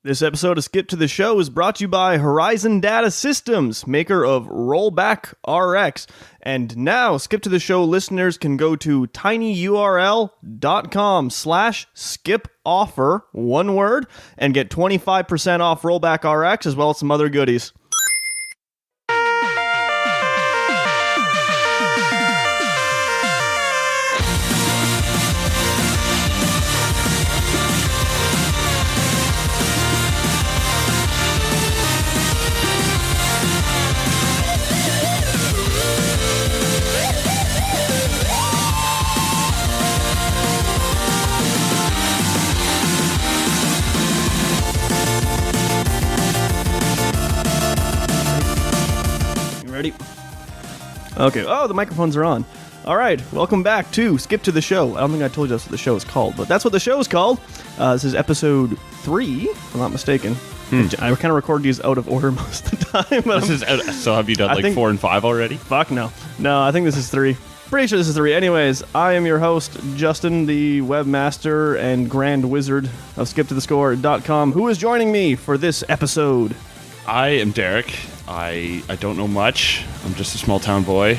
This episode of Skip to the Show is brought to you by Horizon Data Systems, maker of Rollback RX. And now, Skip to the Show listeners can go to tinyurl.com/skipoffer, one word, and get 25% off Rollback RX as well as some other goodies. Ready? Okay. Oh, the microphones are on. All right. Welcome back to Skip to the Show. I don't think I told you that's what the show is called, but that's what the show is called. This is episode 3, if I'm not mistaken. I kind of record these out of order most of the time. But So have you done 4 and 5 already? Fuck no. No, I think this is 3. Pretty sure this is 3. Anyways, I am your host, Justin, the webmaster and grand wizard of skiptothescore.com, who is joining me for this episode. I am Derek. I don't know much. I'm just a small town boy,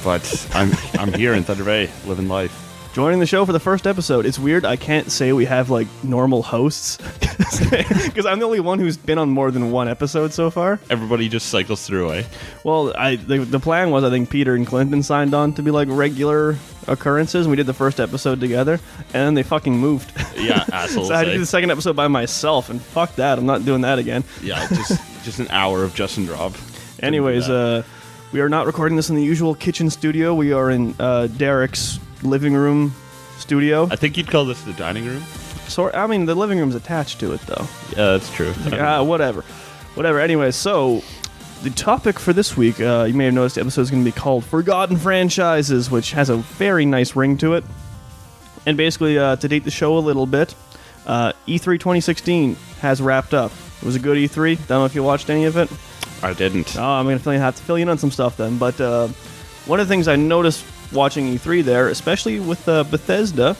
but I'm here in Thunder Bay, living life. Joining the show for the first episode. It's weird. I can't say we have like normal hosts because I'm the only one who's been on more than one episode so far. Everybody just cycles through, eh? Well, the plan was I think Peter and Clinton signed on to be like regular occurrences. And we did the first episode together, and then they fucking moved. Yeah, assholes. So I had to do the second episode by myself, and fuck that. I'm not doing that again. Yeah, just an hour of Justin Rob. Anyways, we are not recording this in the usual kitchen studio. We are in Derek's living room studio. I think you'd call this the dining room. So, I mean, the living room's attached to it, though. Yeah, that's true. Whatever. Anyways, so the topic for this week, you may have noticed the episode is going to be called Forgotten Franchises, which has a very nice ring to it. And basically, to date the show a little bit, E3 2016 has wrapped up. It was a good E3. Don't know if you watched any of it. I didn't. Oh, I'm going to have to fill you in on some stuff then. But one of the things I noticed watching E3 there, especially with Bethesda,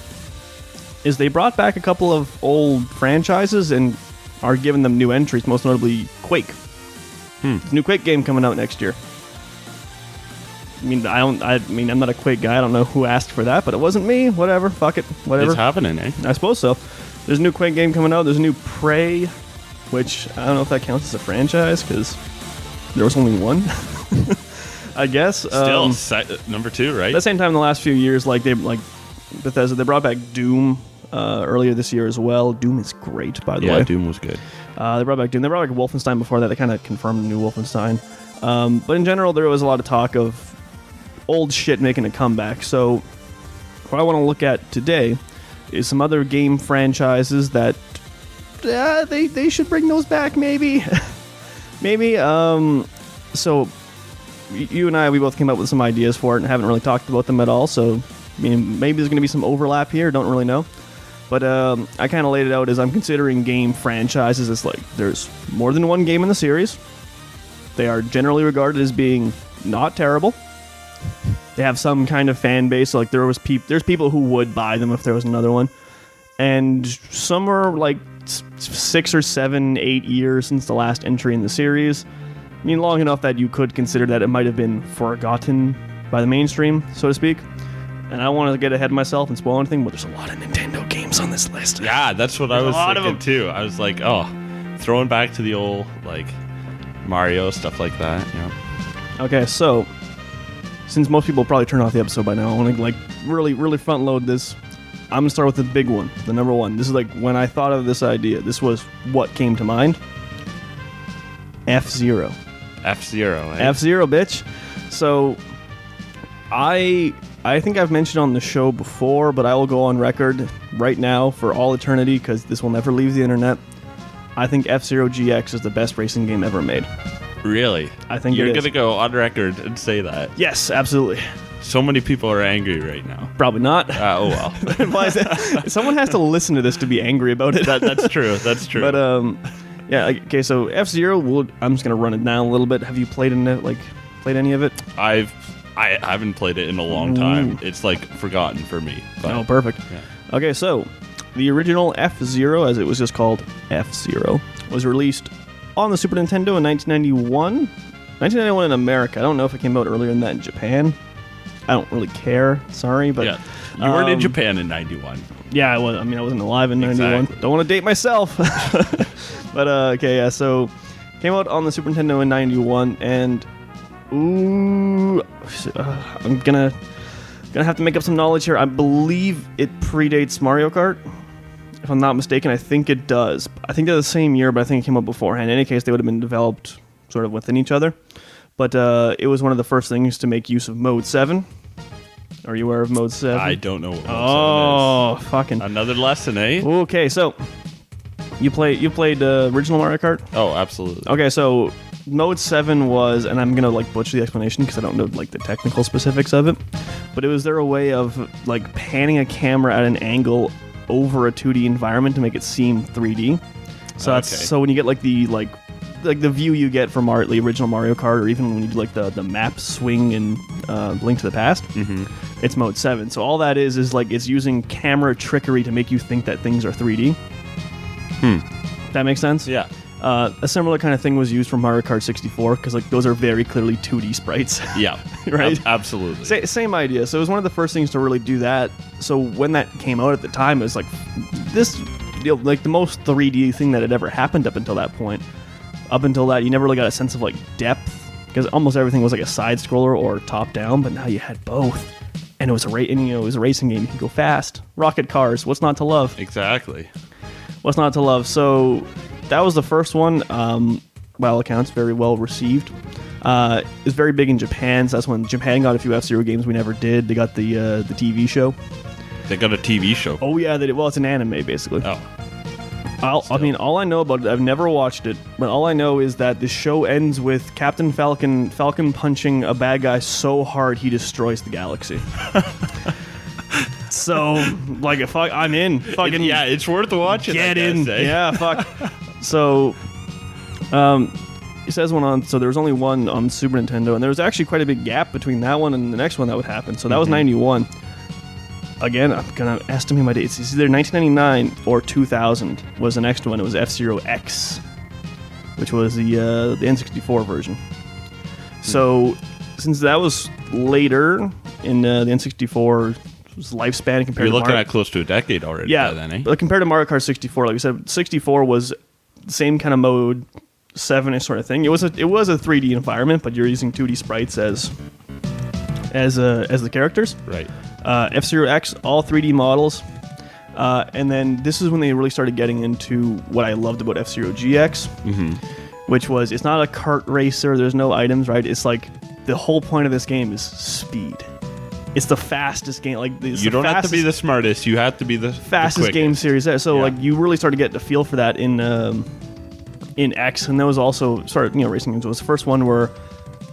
is they brought back a couple of old franchises and are giving them new entries, most notably Quake. There's a new Quake game coming out next year. I'm not a Quake guy. I don't know who asked for that, but it wasn't me. Whatever. Fuck it. Whatever. It's happening, eh? I suppose so. There's a new Quake game coming out. There's a new Prey, which I don't know if that counts as a franchise because there was only one. I guess. Still, number 2, right? At the same time, in the last few years, Bethesda, they brought back Doom earlier this year as well. Doom is great, by the way. Yeah, Doom was good. They brought back Doom. They brought back Wolfenstein before that. They kind of confirmed the new Wolfenstein. But in general, there was a lot of talk of old shit making a comeback. So what I want to look at today is some other game franchises that they should bring those back, maybe. Maybe. So you and I, we both came up with some ideas for it and haven't really talked about them at all. So maybe there's going to be some overlap here. Don't really know. But I kind of laid it out as I'm considering game franchises as like there's more than one game in the series. They are generally regarded as being not terrible. They have some kind of fan base. Like there's people who would buy them if there was another one. And some are like 6 or 7, 8 years since the last entry in the series. I mean, long enough that you could consider that it might have been forgotten by the mainstream, so to speak. And I don't want to get ahead of myself and spoil anything, but there's a lot of Nintendo games on this list. Yeah, that's what I was thinking too. I was like, throwing back to the old, like, Mario, stuff like that. Yeah. Okay, so, since most people probably turned off the episode by now, I want to, really, really front load this. I'm going to start with the big one, the number one. This is, when I thought of this idea, this was what came to mind. F-Zero. F-Zero, eh? F-Zero, bitch. So, I think I've mentioned on the show before, but I will go on record right now for all eternity, because this will never leave the internet. I think F-Zero GX is the best racing game ever made. Really? I think you're going to go on record and say that. Yes, absolutely. So many people are angry right now. Probably not. Oh, well. Someone has to listen to this to be angry about it. That's true. That's true. But, yeah, okay, so F-Zero, I'm just going to run it down a little bit. Have you played any of it? I haven't played it in a long time. It's, forgotten for me. But, oh, perfect. Yeah. Okay, so The original F-Zero, as it was just called F-Zero, was released on the Super Nintendo in 1991. 1991 in America. I don't know if it came out earlier than that in Japan. I don't really care. Sorry, but Yeah. You weren't in Japan in 91. yeah, I was. I mean, I wasn't alive in 91. Exactly. Don't want to date myself. But okay, yeah. So came out on the Super Nintendo in 91, and I'm gonna have to make up some knowledge here. I believe it predates Mario Kart. If I'm not mistaken, I think it does. I think they're the same year, but I think it came out beforehand. In any case, they would have been developed sort of within each other. But it was one of the first things to make use of Mode 7. Are you aware of Mode 7? I don't know what Mode 7 Oh, fucking. is. Another lesson, eh? Okay, so you played original Mario Kart? Oh, absolutely. Okay, so Mode 7 was, and I'm gonna like butcher the explanation because I don't know like the technical specifics of it, but it was their way of like panning a camera at an angle over a 2D environment to make it seem 3D. So that's so when you get like the view you get from the original Mario Kart, or even when you do like the map swing in Link to the Past, it's Mode 7. So all that is like it's using camera trickery to make you think that things are 3D. That makes sense? Yeah. A similar kind of thing was used for Mario Kart 64 because like those are very clearly 2D sprites. Yeah. Right? Absolutely. Same idea. So it was one of the first things to really do that. So when that came out at the time, it was like this, like the most 3D thing that had ever happened up until that point. Up until that, you never really got a sense of like depth because almost everything was like a side scroller or top down. But now you had both, and it was a racing game. You could go fast. Rocket cars. What's not to love? Exactly. What's not to love? So that was the first one. By all accounts, very well received. It was very big in Japan. So that's when Japan got a few F-Zero games we never did. They got the TV show. They got a TV show. Oh yeah, they did. Well, it's an anime basically. Oh. All I know about it, I've never watched it, but all I know is that the show ends with Captain Falcon punching a bad guy so hard he destroys the galaxy. So, like, if I'm in. Fucking Yeah, it's worth watching. get I in. guess, eh? Yeah, fuck. So, it says one on. So there was only one on Super Nintendo, and there was actually quite a big gap between that one and the next one that would happen. So that was 91. Again, I'm gonna estimate my dates. It's either 1999 or 2000 was the next one. It was F-Zero X, which was the N64 version. So since that was later in the N64 lifespan compared You're to looking Mario, at close to a decade already by then, eh? but compared to Mario Kart 64, like we said, 64 was the same kind of Mode 7-ish sort of thing. It was a 3D environment, but you're using 2D sprites as the characters. Right. F-Zero X, all 3D models. And then this is when they really started getting into what I loved about F-Zero GX, which was it's not a kart racer. There's no items, right? It's like the whole point of this game is speed. It's the fastest game. Like You don't have to be the smartest. You have to be the fastest game series there. So Yeah. like you really started getting a feel for that in X, and that was also racing games. It was the first one where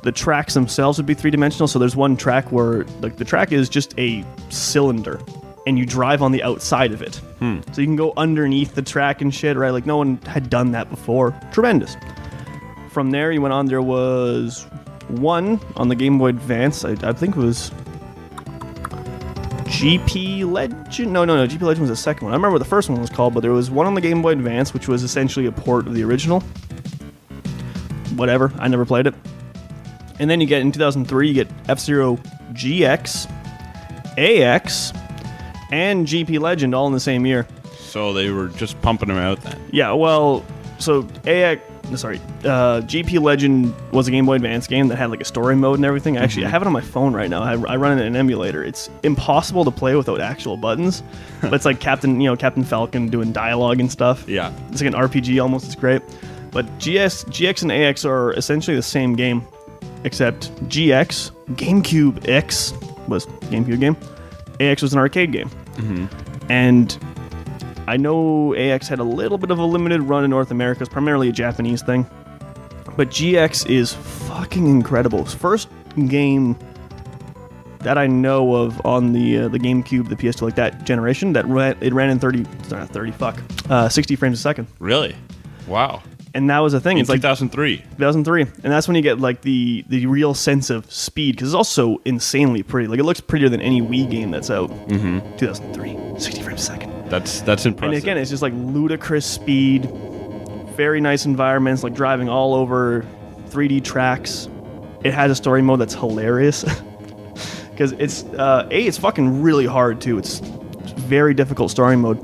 the tracks themselves would be three-dimensional. So there's one track where like the track is just a cylinder, and you drive on the outside of it. So you can go underneath the track and shit, right? Like no one had done that before. Tremendous. From there, you went on. There was one on the Game Boy Advance. I think it was GP Legend. No. GP Legend was the second one. I remember what the first one was called, but there was one on the Game Boy Advance, which was essentially a port of the original. Whatever. I never played it. And then you get, in 2003, you get F-Zero GX, AX, and GP Legend all in the same year. So they were just pumping them out then. Yeah, well, so GP Legend was a Game Boy Advance game that had like a story mode and everything. Actually, I have it on my phone right now. I run it in an emulator. It's impossible to play without actual buttons, but it's like Captain Falcon doing dialogue and stuff. Yeah. It's like an RPG almost. It's great. But GX and AX are essentially the same game, except GX, GameCube X was a GameCube game. AX was an arcade game. And I know AX had a little bit of a limited run in North America. It's primarily a Japanese thing. But GX is fucking incredible. It's the first game that I know of on the GameCube, the PS2, like that generation, that ran in 60 frames a second. Really? Wow. And that was a thing. In It's like 2003. 2003. And that's when you get like the real sense of speed, because it's also insanely pretty. Like it looks prettier than any Wii game that's out. 2003. 60 frames a second. That's impressive. And again, it's just like ludicrous speed, very nice environments, like driving all over 3D tracks. It has a story mode that's hilarious because it's fucking really hard too. It's very difficult story mode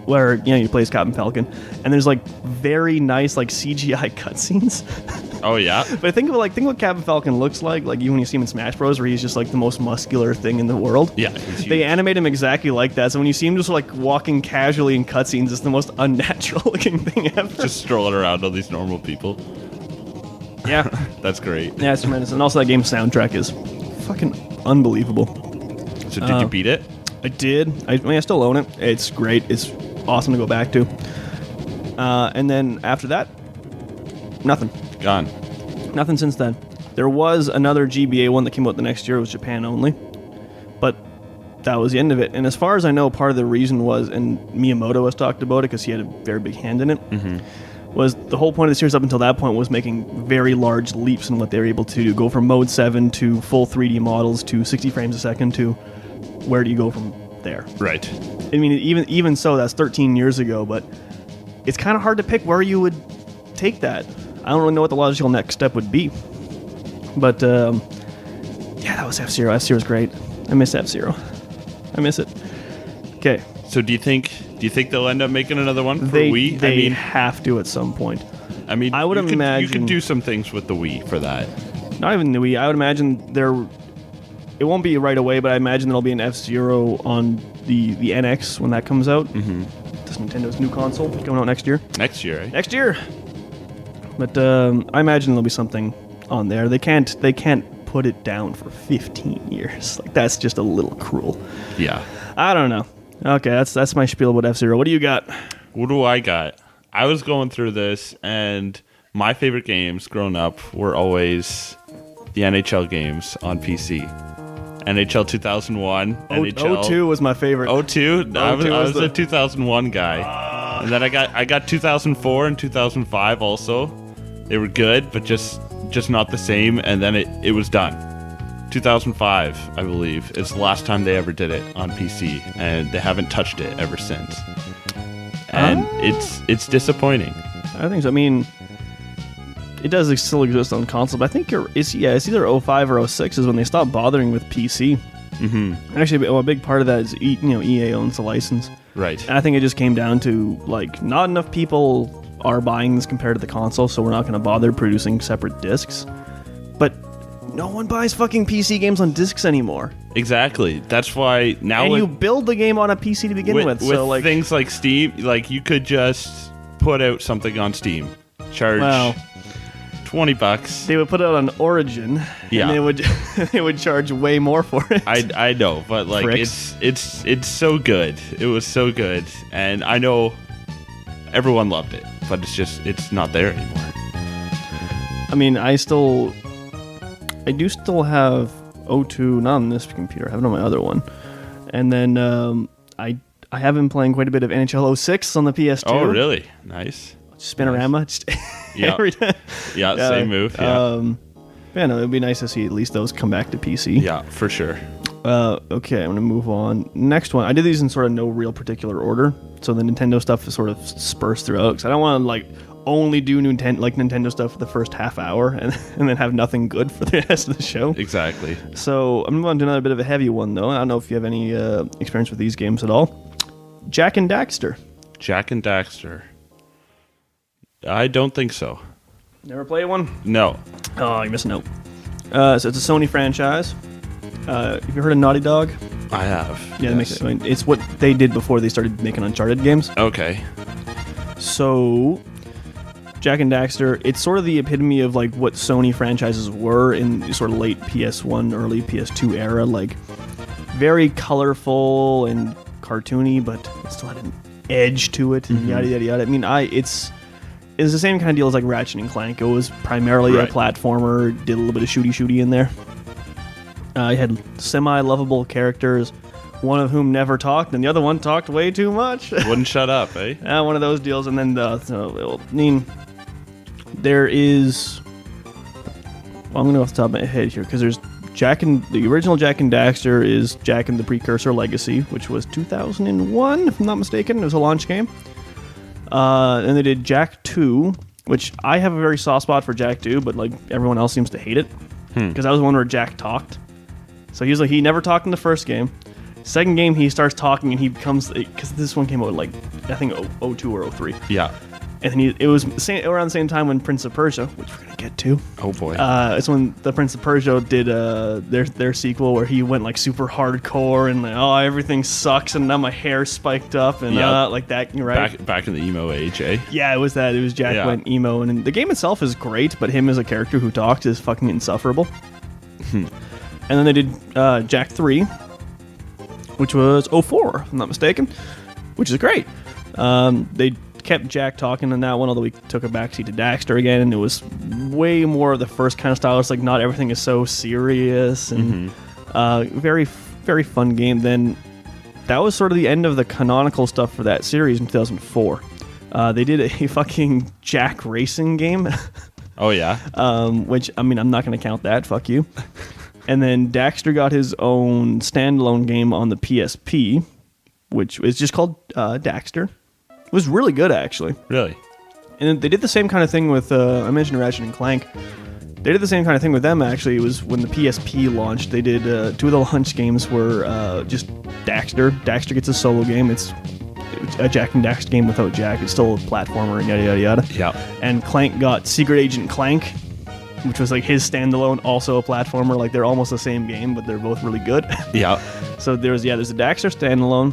where you play as Captain Falcon, and there's like very nice like CGI cutscenes. Oh yeah. But think of what Captain Falcon looks like you when you see him in Smash Bros, where he's just like the most muscular thing in the world. Yeah. They animate him exactly like that. So when you see him just like walking casually in cutscenes, it's the most unnatural looking thing ever. Just strolling around all these normal people. Yeah. That's great. Yeah, it's tremendous. And also that game's soundtrack is fucking unbelievable. So did you beat it? I did. I still own it. It's great. It's awesome to go back to. And then after that, nothing. Gone. Nothing since then. There was another GBA one that came out the next year. It was Japan only. But that was the end of it. And as far as I know, part of the reason was, and Miyamoto has talked about it because he had a very big hand in it, was the whole point of the series up until that point was making very large leaps in what they were able to do. Go from Mode 7 to full 3D models to 60 frames a second to where do you go from there? Right. I mean, even so, that's 13 years ago, but it's kind of hard to pick where you would take that. I don't really know what the logical next step would be. But, yeah, that was F-Zero. F-Zero's great. I miss F-Zero. I miss it. Okay. So do you think they'll end up making another one for Wii? They have to at some point. I mean, I would imagine you could do some things with the Wii for that. Not even the Wii. I would imagine it won't be right away, but I imagine there'll be an F-Zero on the NX when that comes out. Mm-hmm. This Nintendo's new console coming out next year. Next year, eh? Next year. But I imagine there'll be something on there. They can't put it down for 15 years. Like that's just a little cruel. Yeah. I don't know. Okay, that's my spiel about F-Zero. What do you got? What do I got? I was going through this, and my favorite games growing up were always the NHL games on PC. NHL 2001. NHL 02 was my favorite. 02? I was a 2001 guy. And then I got 2004 and 2005 also. They were good, but just not the same, and then it was done. 2005, I believe, is the last time they ever did it on PC, and they haven't touched it ever since. And it's disappointing. I think so. I mean, it does still exist on console, but I think it's either 05 or 06 is when they stopped bothering with PC. Mm-hmm. Actually, a big part of that is EA owns the license. Right. And I think it just came down to like not enough people are buying this compared to the console, so we're not going to bother producing separate discs. But no one buys fucking PC games on discs anymore. Exactly. That's why now. And you build the game on a PC to begin with. So like things like Steam, like you could just put out something on Steam, charge $20. They would put it on Origin, yeah, and they would charge way more for it. I know, but like Pricks. it's so good. It was so good, and I know everyone loved it, but it's not there anymore. I mean, I do still have O2, not on this computer. I have it on my other one. And then I have been playing quite a bit of NHL 06 on the PS2. Oh, really? Nice. Spinorama. Nice. Yeah. Every time. Yeah, same move. Yeah. Yeah, no, it'd be nice to see at least those come back to PC. Yeah, for sure. Okay, I'm going to move on. Next one. I did these in sort of no real particular order. So the Nintendo stuff is sort of dispersed throughout. Because I don't want to, like, only do Nintendo stuff for the first half hour and then have nothing good for the rest of the show. Exactly. So I'm moving on to another bit of a heavy one, though. I don't know if you have any experience with these games at all. Jak and Daxter. Jak and Daxter. I don't think so. Never played one? No. Oh, you're missing out. So it's a Sony franchise. Have you heard of Naughty Dog? I have. Yeah, yes. It's what they did before they started making Uncharted games. Okay. So, Jak and Daxter, it's sort of the epitome of like what Sony franchises were in sort of late PS1, early PS2 era. Like, very colorful and cartoony, but it still had an edge to it, and yada, yada, yada. I mean, it's the same kind of deal as like Ratchet and Clank. It was primarily a platformer, did a little bit of shooty in there. You had semi-lovable characters, one of whom never talked, and the other one talked way too much. Wouldn't shut up, eh? One of those deals, and then there is... Well, I'm going to go off the top of my head here, because there's the original Jak and Daxter is Jak and the Precursor Legacy, which was 2001, if I'm not mistaken. It was a launch game. And they did Jak 2, which I have a very soft spot for Jak 2, but like everyone else seems to hate it. Because that was the one where Jak talked. So he never talked in the first game. Second game, he starts talking and he becomes, because this one came out like, I think 02 or 03. Yeah. And then it was around the same time when Prince of Persia, which we're going to get to. Oh boy. It's when the Prince of Persia did their sequel where he went like super hardcore and like, oh, everything sucks and now my hair spiked up and like that, right? Back in the emo age, eh? Yeah, it was that. It was Jak went emo. And the game itself is great, but him as a character who talks is fucking insufferable. And then they did Jak 3, which was 04, if I'm not mistaken, which is great. They kept Jak talking in that one, although we took a backseat to Daxter again, and it was way more of the first kind of style. It's like not everything is so serious, and very, very fun game. Then that was sort of the end of the canonical stuff for that series in 2004. They did a fucking Jak racing game. Oh, yeah? Which, I mean, I'm not going to count that. Fuck you. And then Daxter got his own standalone game on the PSP, which is just called Daxter. It was really good, actually. Really? And they did the same kind of thing with, I mentioned Ratchet and Clank. They did the same kind of thing with them, actually. It was when the PSP launched. They did two of the launch games were just Daxter. Daxter gets a solo game. It's a Jak and Daxter game without Jak. It's still a platformer and yada, yada, yada. Yeah. And Clank got Secret Agent Clank, which was like his standalone, also a platformer. Like they're almost the same game, but they're both really good. Yeah. So there's a Daxter standalone.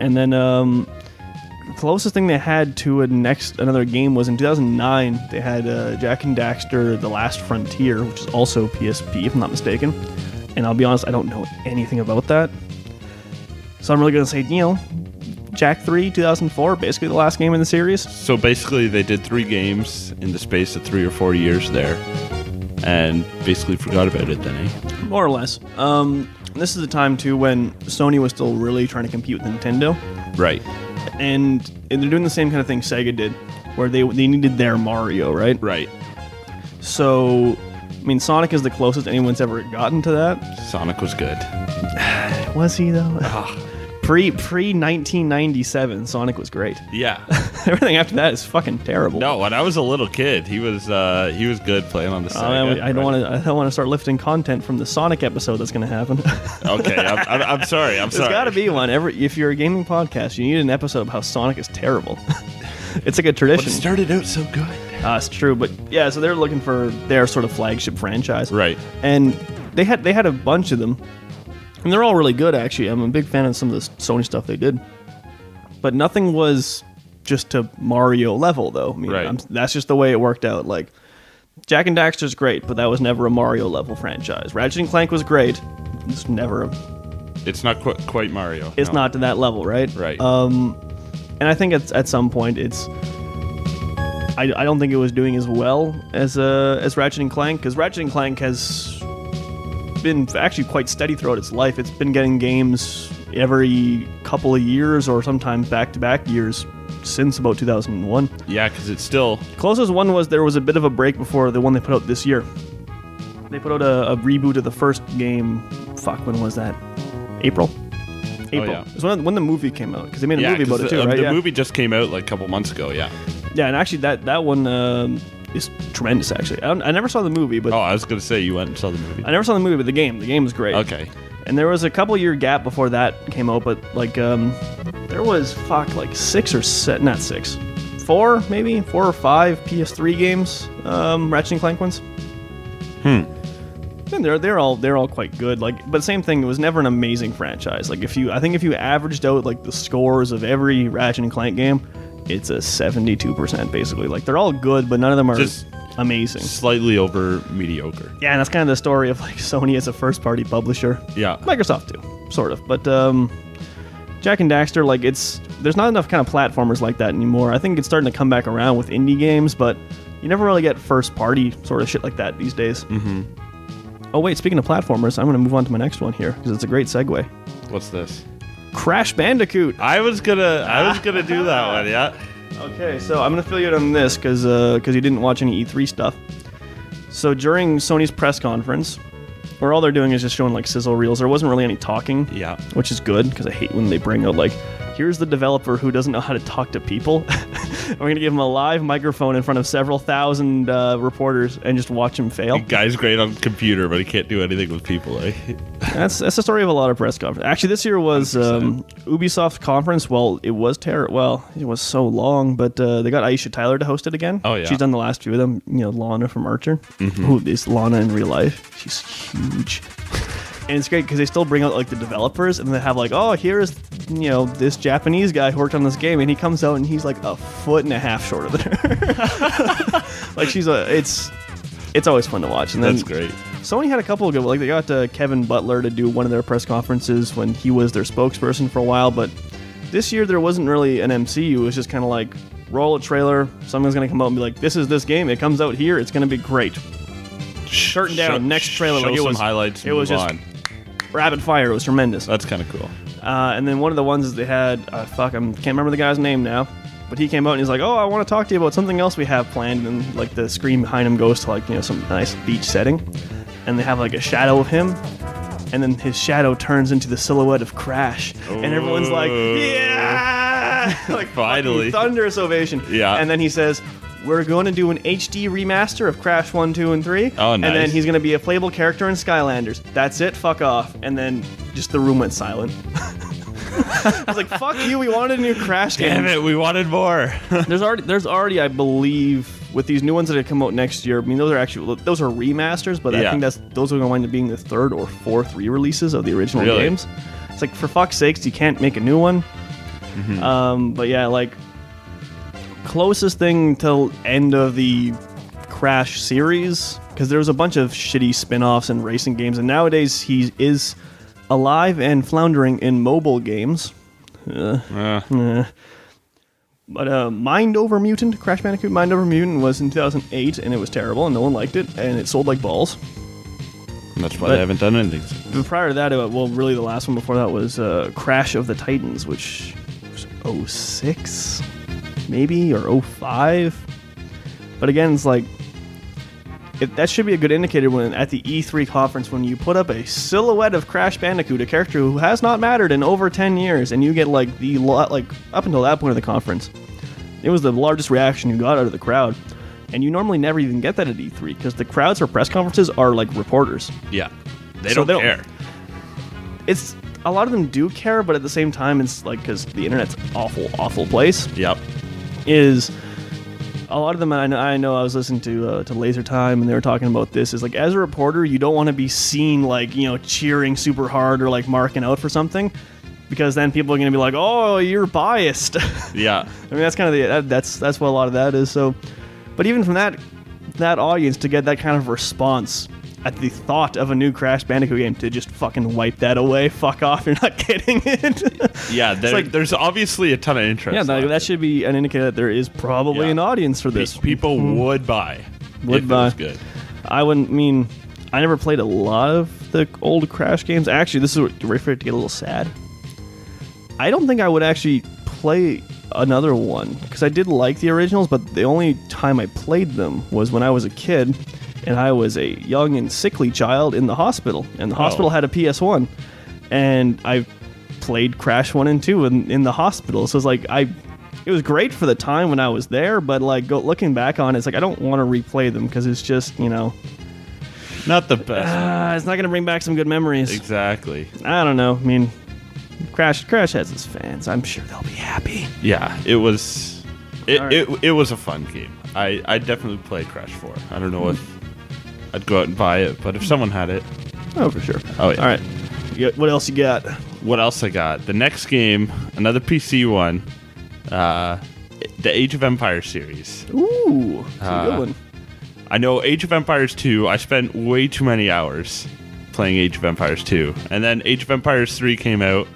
And then the closest thing they had to another game was in 2009. They had Jak and Daxter: The Last Frontier, which is also PSP, if I'm not mistaken. And I'll be honest, I don't know anything about that. So I'm really going to say, Jak 3, 2004, basically the last game in the series. So basically they did 3 games in the space of 3 or 4 years there, and basically forgot about it then, eh? More or less. This is the time, too, when Sony was still really trying to compete with Nintendo. Right. And they're doing the same kind of thing Sega did, where they needed their Mario, right? Right. So, I mean, Sonic is the closest anyone's ever gotten to that. Sonic was good. Was he, though? Pre-1997, Sonic was great. Yeah. Everything after that is fucking terrible. No, when I was a little kid, he was good playing on the Sega. I don't want to start lifting content from the Sonic episode that's going to happen. Okay, I'm sorry. There's got to be one. If you're a gaming podcast, you need an episode of how Sonic is terrible. It's like a tradition. But it started out so good. It's true, but yeah, so they're looking for their sort of flagship franchise. Right. And they had a bunch of them. And they're all really good, actually. I'm a big fan of some of the Sony stuff they did. But nothing was just to Mario level, though. I mean, right. That's just the way it worked out. Like, Jak and Daxter's great, but that was never a Mario level franchise. Ratchet and Clank was great. It's never It's not quite Mario. It's not to that level, right? Right. And I think at some point I don't think it was doing as well as Ratchet and Clank, because Ratchet and Clank has been actually quite steady throughout its life. It's been getting games every couple of years or sometimes back-to-back years since about 2001. Yeah, because it's still... Closest one was there was a bit of a break before the one they put out this year. They put out a reboot of the first game. When was that? April. Oh, yeah. It was when the movie came out, because they made a movie about it too, right? The movie just came out like a couple months ago, yeah. Yeah, and actually that one is tremendous, actually. I never saw the movie, but... Oh, I was going to say you went and saw the movie. I never saw the movie, but the game was great. Okay. And there was a couple year gap before that came out, but like there was 4 or 5 PS3 games, Ratchet and Clank ones. And they're all quite good. Like, but same thing, it was never an amazing franchise. Like if you averaged out like the scores of every Ratchet and Clank game, it's a 72% basically. Like they're all good, but none of them are just amazing. Slightly over mediocre. Yeah, and that's kind of the story of like Sony as a first party publisher. Yeah. Microsoft too, sort of. But Jak and Daxter, like there's not enough kind of platformers like that anymore. I think it's starting to come back around with indie games, but you never really get first party sort of shit like that these days. Mm-hmm. Oh wait, speaking of platformers, I'm going to move on to my next one here because it's a great segue. What's this? Crash Bandicoot. I was gonna do that one. Yeah. Okay, so I'm gonna fill you in on this because you didn't watch any E3 stuff. So during Sony's press conference, where all they're doing is just showing like sizzle reels. There wasn't really any talking, Yeah. which is good because I hate when they bring out like, here's the developer who doesn't know how to talk to people. We're going to give him a live microphone in front of several thousand reporters and just watch him fail. The guy's great on computer, but he can't do anything with people. Eh? That's the story of a lot of press conferences. Actually, this year was Ubisoft conference. Well, it was it was so long, but they got Aisha Tyler to host it again. Oh, yeah. She's done the last few of them. You know, Lana from Archer. Who is Lana in real life? She's huge. And it's great because they still bring out like the developers, and they have like, oh, here's this Japanese guy who worked on this game, and he comes out and he's like a foot and a half shorter than her. Like it's always fun to watch. And then That's great. Sony had a couple of good, like they got Kevin Butler to do one of their press conferences when he was their spokesperson for a while, but this year there wasn't really an MC. It was just kind of like roll a trailer, someone's gonna come out and be like, this is this game, it comes out here, it's gonna be great. Shutting down next trailer, show like it was some highlights. It was move just on. rapid fire. It was tremendous. That's kind of cool. And then one of the ones that they had, I can't remember the guy's name now, but he came out and he's like, oh, I want to talk to you about something else we have planned. And like the screen behind him goes to like, some nice beach setting. And they have like a shadow of him. And then his shadow turns into the silhouette of Crash. And everyone's like, yeah! Like Finally. Thunderous ovation. Yeah. And then he says, we're going to do an HD remaster of Crash 1, 2, and 3. Oh, nice. And then he's going to be a playable character in Skylanders. That's it, fuck off. And then just the room went silent. I was like, fuck you, we wanted a new Crash game. Damn it, we wanted more. There's already, I believe, with these new ones that have come out next year, I mean, those are remasters, but I think those are going to wind up being the third or fourth re-releases of the original games. It's like, for fuck's sakes, you can't make a new one. But yeah, like, closest thing till end of the Crash series, because there's a bunch of shitty spin-offs and racing games, and nowadays he is alive and floundering in mobile games. But Mind Over Mutant, Crash Bandicoot Mind Over Mutant was in 2008, and it was terrible, and no one liked it, and it sold like balls. And that's why they haven't done anything since. But prior to that, really the last one before that was Crash of the Titans, which was 06, maybe, or 05. But again, it's like, that should be a good indicator when at the E3 conference, when you put up a silhouette of Crash Bandicoot, a character who has not mattered in over 10 years, and you get like up until that point of the conference, it was the largest reaction you got out of the crowd. And you normally never even get that at E3 because the crowds for press conferences are like reporters. Yeah, they don't care. It's a lot of them do care, but at the same time, it's like, because the internet's an awful place. Yep. Is a lot of them, I know I was listening to Laser Time, and they were talking about this, is like, as a reporter, you don't want to be seen like, cheering super hard or like marking out for something, because then people are going to be like, oh, you're biased. Yeah. I mean, that's kind of that's what a lot of that is. So, but even from that audience to get that kind of response at the thought of a new Crash Bandicoot game, to just fucking wipe that away, fuck off, you're not getting it. Yeah, there's obviously a ton of interest. Yeah, that should be an indicator that there is probably an audience for this. People would buy. Would buy. It was good. I never played a lot of the old Crash games. Actually, this is where for it to get a little sad. I don't think I would actually play another one, because I did like the originals, but the only time I played them was when I was a kid, and I was a young and sickly child in the hospital, and the hospital had a PS1, and I played Crash 1 and 2 in the hospital. So it's like, it was great for the time when I was there, but like looking back on it, it's like I don't want to replay them because it's just, not the best. It's not going to bring back some good memories. Exactly. I don't know. I mean, Crash has its fans. I'm sure they'll be happy. Yeah, it was it was a fun game. I definitely played Crash 4. I don't know if I'd go out and buy it, but if someone had it, oh, for sure. Oh yeah. All right. What else you got? What else I got? The next game, another PC one, the Age of Empires series. Ooh, that's a good one. I know Age of Empires 2, I spent way too many hours playing Age of Empires 2. And then Age of Empires 3 came out,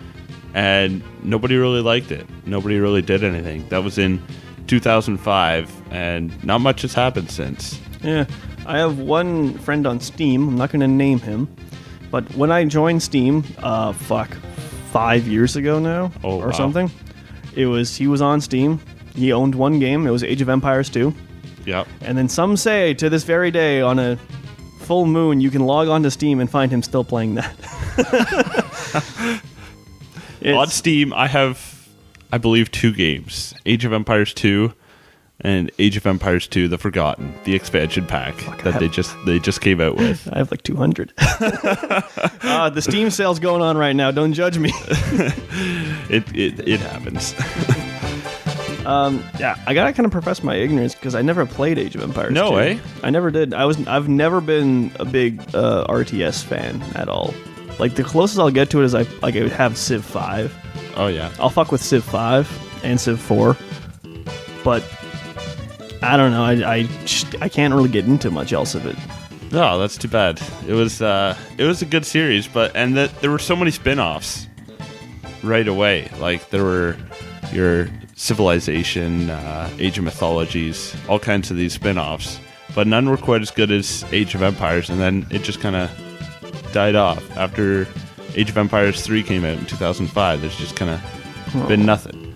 and nobody really liked it. Nobody really did anything. That was in 2005, and not much has happened since. Yeah. I have one friend on Steam. I'm not going to name him. But when I joined Steam, 5 years ago now, or something, he was on Steam. He owned one game. It was Age of Empires 2. Yep. And then some say, to this very day, on a full moon, you can log on to Steam and find him still playing that. On Steam, I have, I believe, 2 games. Age of Empires 2 and Age of Empires 2: The Forgotten, the expansion pack they just came out with. I have like 200. The Steam sale's going on right now. Don't judge me. It happens. Yeah, I gotta kind of profess my ignorance because I never played Age of Empires. No 2. way. I never did. I've never been a big RTS fan at all. Like the closest I'll get to it is I would have Civ 5. Oh yeah. I'll fuck with Civ 5 and Civ 4, but I don't know. I can't really get into much else of it. No, that's too bad. It was a good series, and there were so many spin-offs right away. Like there were your Civilization, Age of Mythologies, all kinds of these spin-offs, but none were quite as good as Age of Empires, and then it just kind of died off after Age of Empires 3 came out in 2005. There's just kind of been nothing.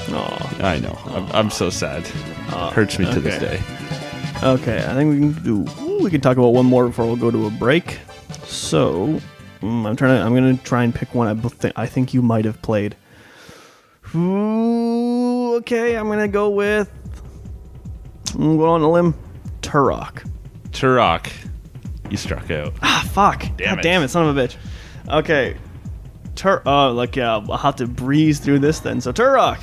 Oh, I know. I'm so sad. Hurts me to this day. Okay, I think we can talk about one more before we'll go to a break. So, I'm gonna try and pick one I think you might have played. Ooh, okay, I'm going on a limb. Turok. You struck out. Ah, fuck. Damn it, son of a bitch. Okay. I'll have to breeze through this then. So, Turok.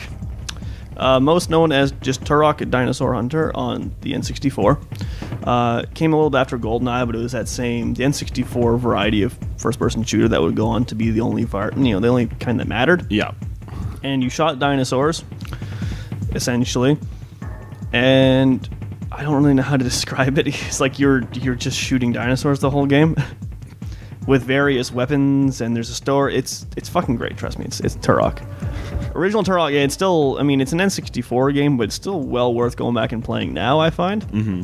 Most known as just Turok, a dinosaur hunter on the N64. Came a little bit after GoldenEye, but it was the N64 variety of first-person shooter that would go on to be the only the only kind that mattered. Yeah. And you shot dinosaurs, essentially. And I don't really know how to describe it. It's like you're just shooting dinosaurs the whole game with various weapons, and there's a story. It's fucking great, trust me. It's Turok. Original Turok, yeah, it's still, it's an N64 game, but it's still well worth going back and playing now, I find. Mm-hmm.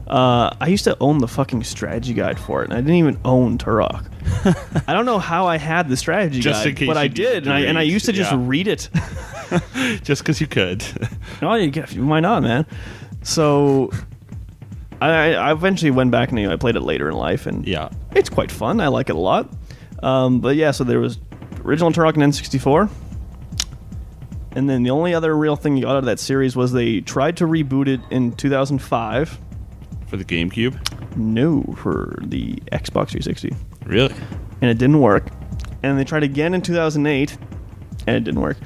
I used to own the fucking strategy guide for it, and I didn't even own Turok. I don't know how I had the strategy guide, but I did, and I used to just read it. Just because you could. Oh, why not, man? So I eventually went back and I played it later in life, and it's quite fun. I like it a lot. But yeah, so there was original Turok and N64. And then the only other real thing you got out of that series was they tried to reboot it in 2005. For the GameCube? No, for the Xbox 360. Really? And it didn't work. And they tried again in 2008, and it didn't work.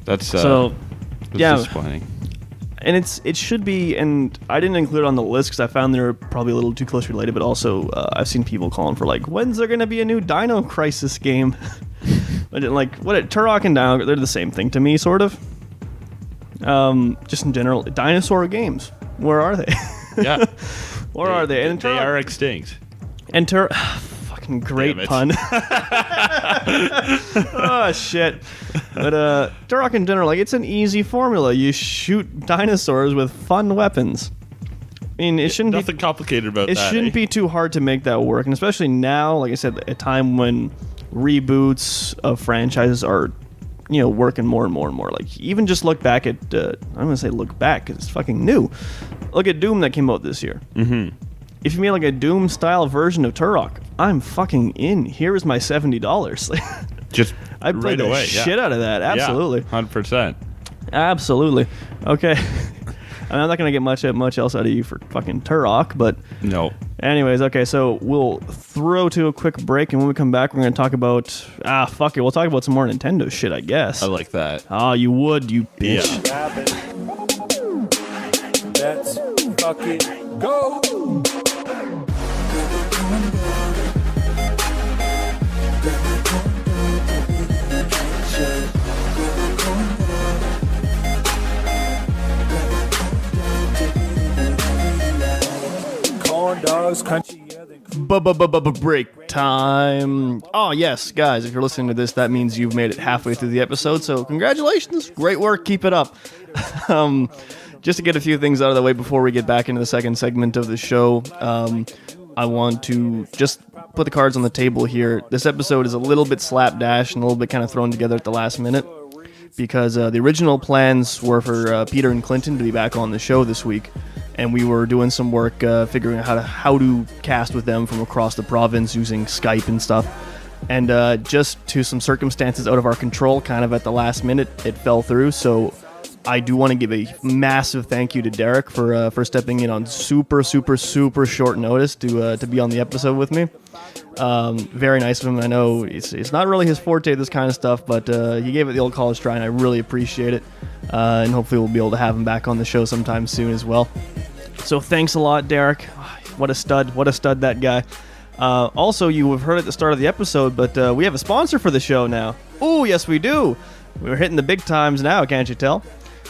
That's disappointing. And it should be, and I didn't include it on the list because I found they were probably a little too closely related, but also I've seen people calling for when's there going to be a new Dino Crisis game? Turok and Dino, they're the same thing to me, sort of. Just in general, dinosaur games. Where are they? Yeah. Where are they? And they are extinct. And fucking great pun. Oh, shit. But Turok in general, it's an easy formula. You shoot dinosaurs with fun weapons. I mean, it shouldn't nothing complicated about that. It shouldn't be too hard to make that work, and especially now, like I said, at a time when reboots of franchises are, working more and more and more. Like, even just look back at, I'm going to say look back because it's fucking new. Look at Doom that came out this year. Mm-hmm. If you made a Doom-style version of Turok, I'm fucking in. Here is my $70. Just I played the shit out of that. Absolutely. Yeah, 100%. Absolutely. Okay. I'm not going to get much else out of you for fucking Turok, but... No. Anyways, okay, so we'll throw to a quick break, and when we come back, we're going to talk about... fuck it, we'll talk about some more Nintendo shit, I guess. I like that. Oh, you would, you bitch. Yeah. Let's fucking go! Dogs, country, break time. Oh, yes, guys, if you're listening to this, that means you've made it halfway through the episode, so congratulations. Great work. Keep it up. Just to get a few things out of the way before we get back into the second segment of the show, I want to just put the cards on the table here. This episode is a little bit slapdash and a little bit kind of thrown together at the last minute because the original plans were for Peter and Clinton to be back on the show this week. and we were doing some work figuring out how to cast with them from across the province using Skype and stuff. And just to some circumstances out of our control, kind of at the last minute, it fell through. So I do want to give a massive thank you to Derek for stepping in on super short notice to be on the episode with me. Very nice of him. I know it's not really his forte, this kind of stuff, but he gave it the old college try, and I really appreciate it. And hopefully we'll be able to have him back on the show sometime soon as well. So thanks a lot, Derek. What a stud that guy. Also, you have heard at the start of the episode, but we have a sponsor for the show now. Oh, yes, we do. We're hitting the big times now, can't you tell?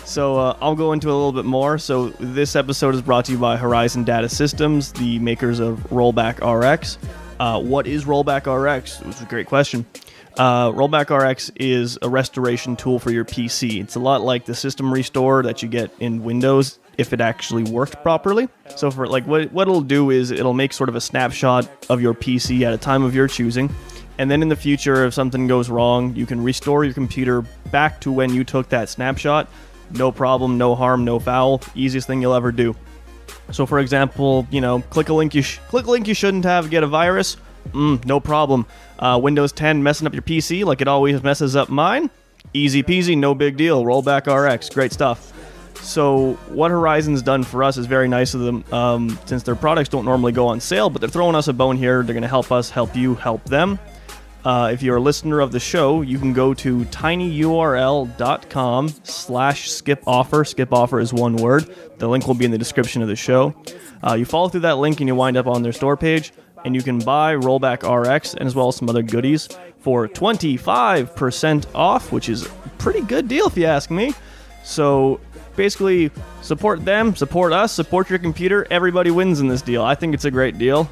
So I'll go into it a little bit more. So this episode is brought to you by Horizon Data Systems, the makers of Rollback RX. What is Rollback RX? It was a great question. Rollback RX is a restoration tool for your PC. It's a lot like the system restore that you get in Windows if it actually worked properly. So for like what it'll do is it'll make sort of a snapshot of your PC at a time of your choosing. And then in the future, if something goes wrong, you can restore your computer back to when you took that snapshot. No problem, no harm, no foul. Easiest thing you'll ever do. So for example, click a link you shouldn't have, get a virus. No problem. Windows 10 messing up your PC like it always messes up mine. Easy peasy, no big deal. Rollback RX, great stuff. So what Horizon's done for us is very nice of them, since their products don't normally go on sale, but they're throwing us a bone here. They're going to help us, help you, help them. If you're a listener of the show, you can go to tinyurl.com/skipoffer. Skip offer is one word. The link will be in the description of the show. You follow through that link and you wind up on their store page, and you can buy Rollback RX and as well as some other goodies for 25% off, which is a pretty good deal if you ask me. So basically, support them, support us, support your computer. Everybody wins in this deal. I think it's a great deal.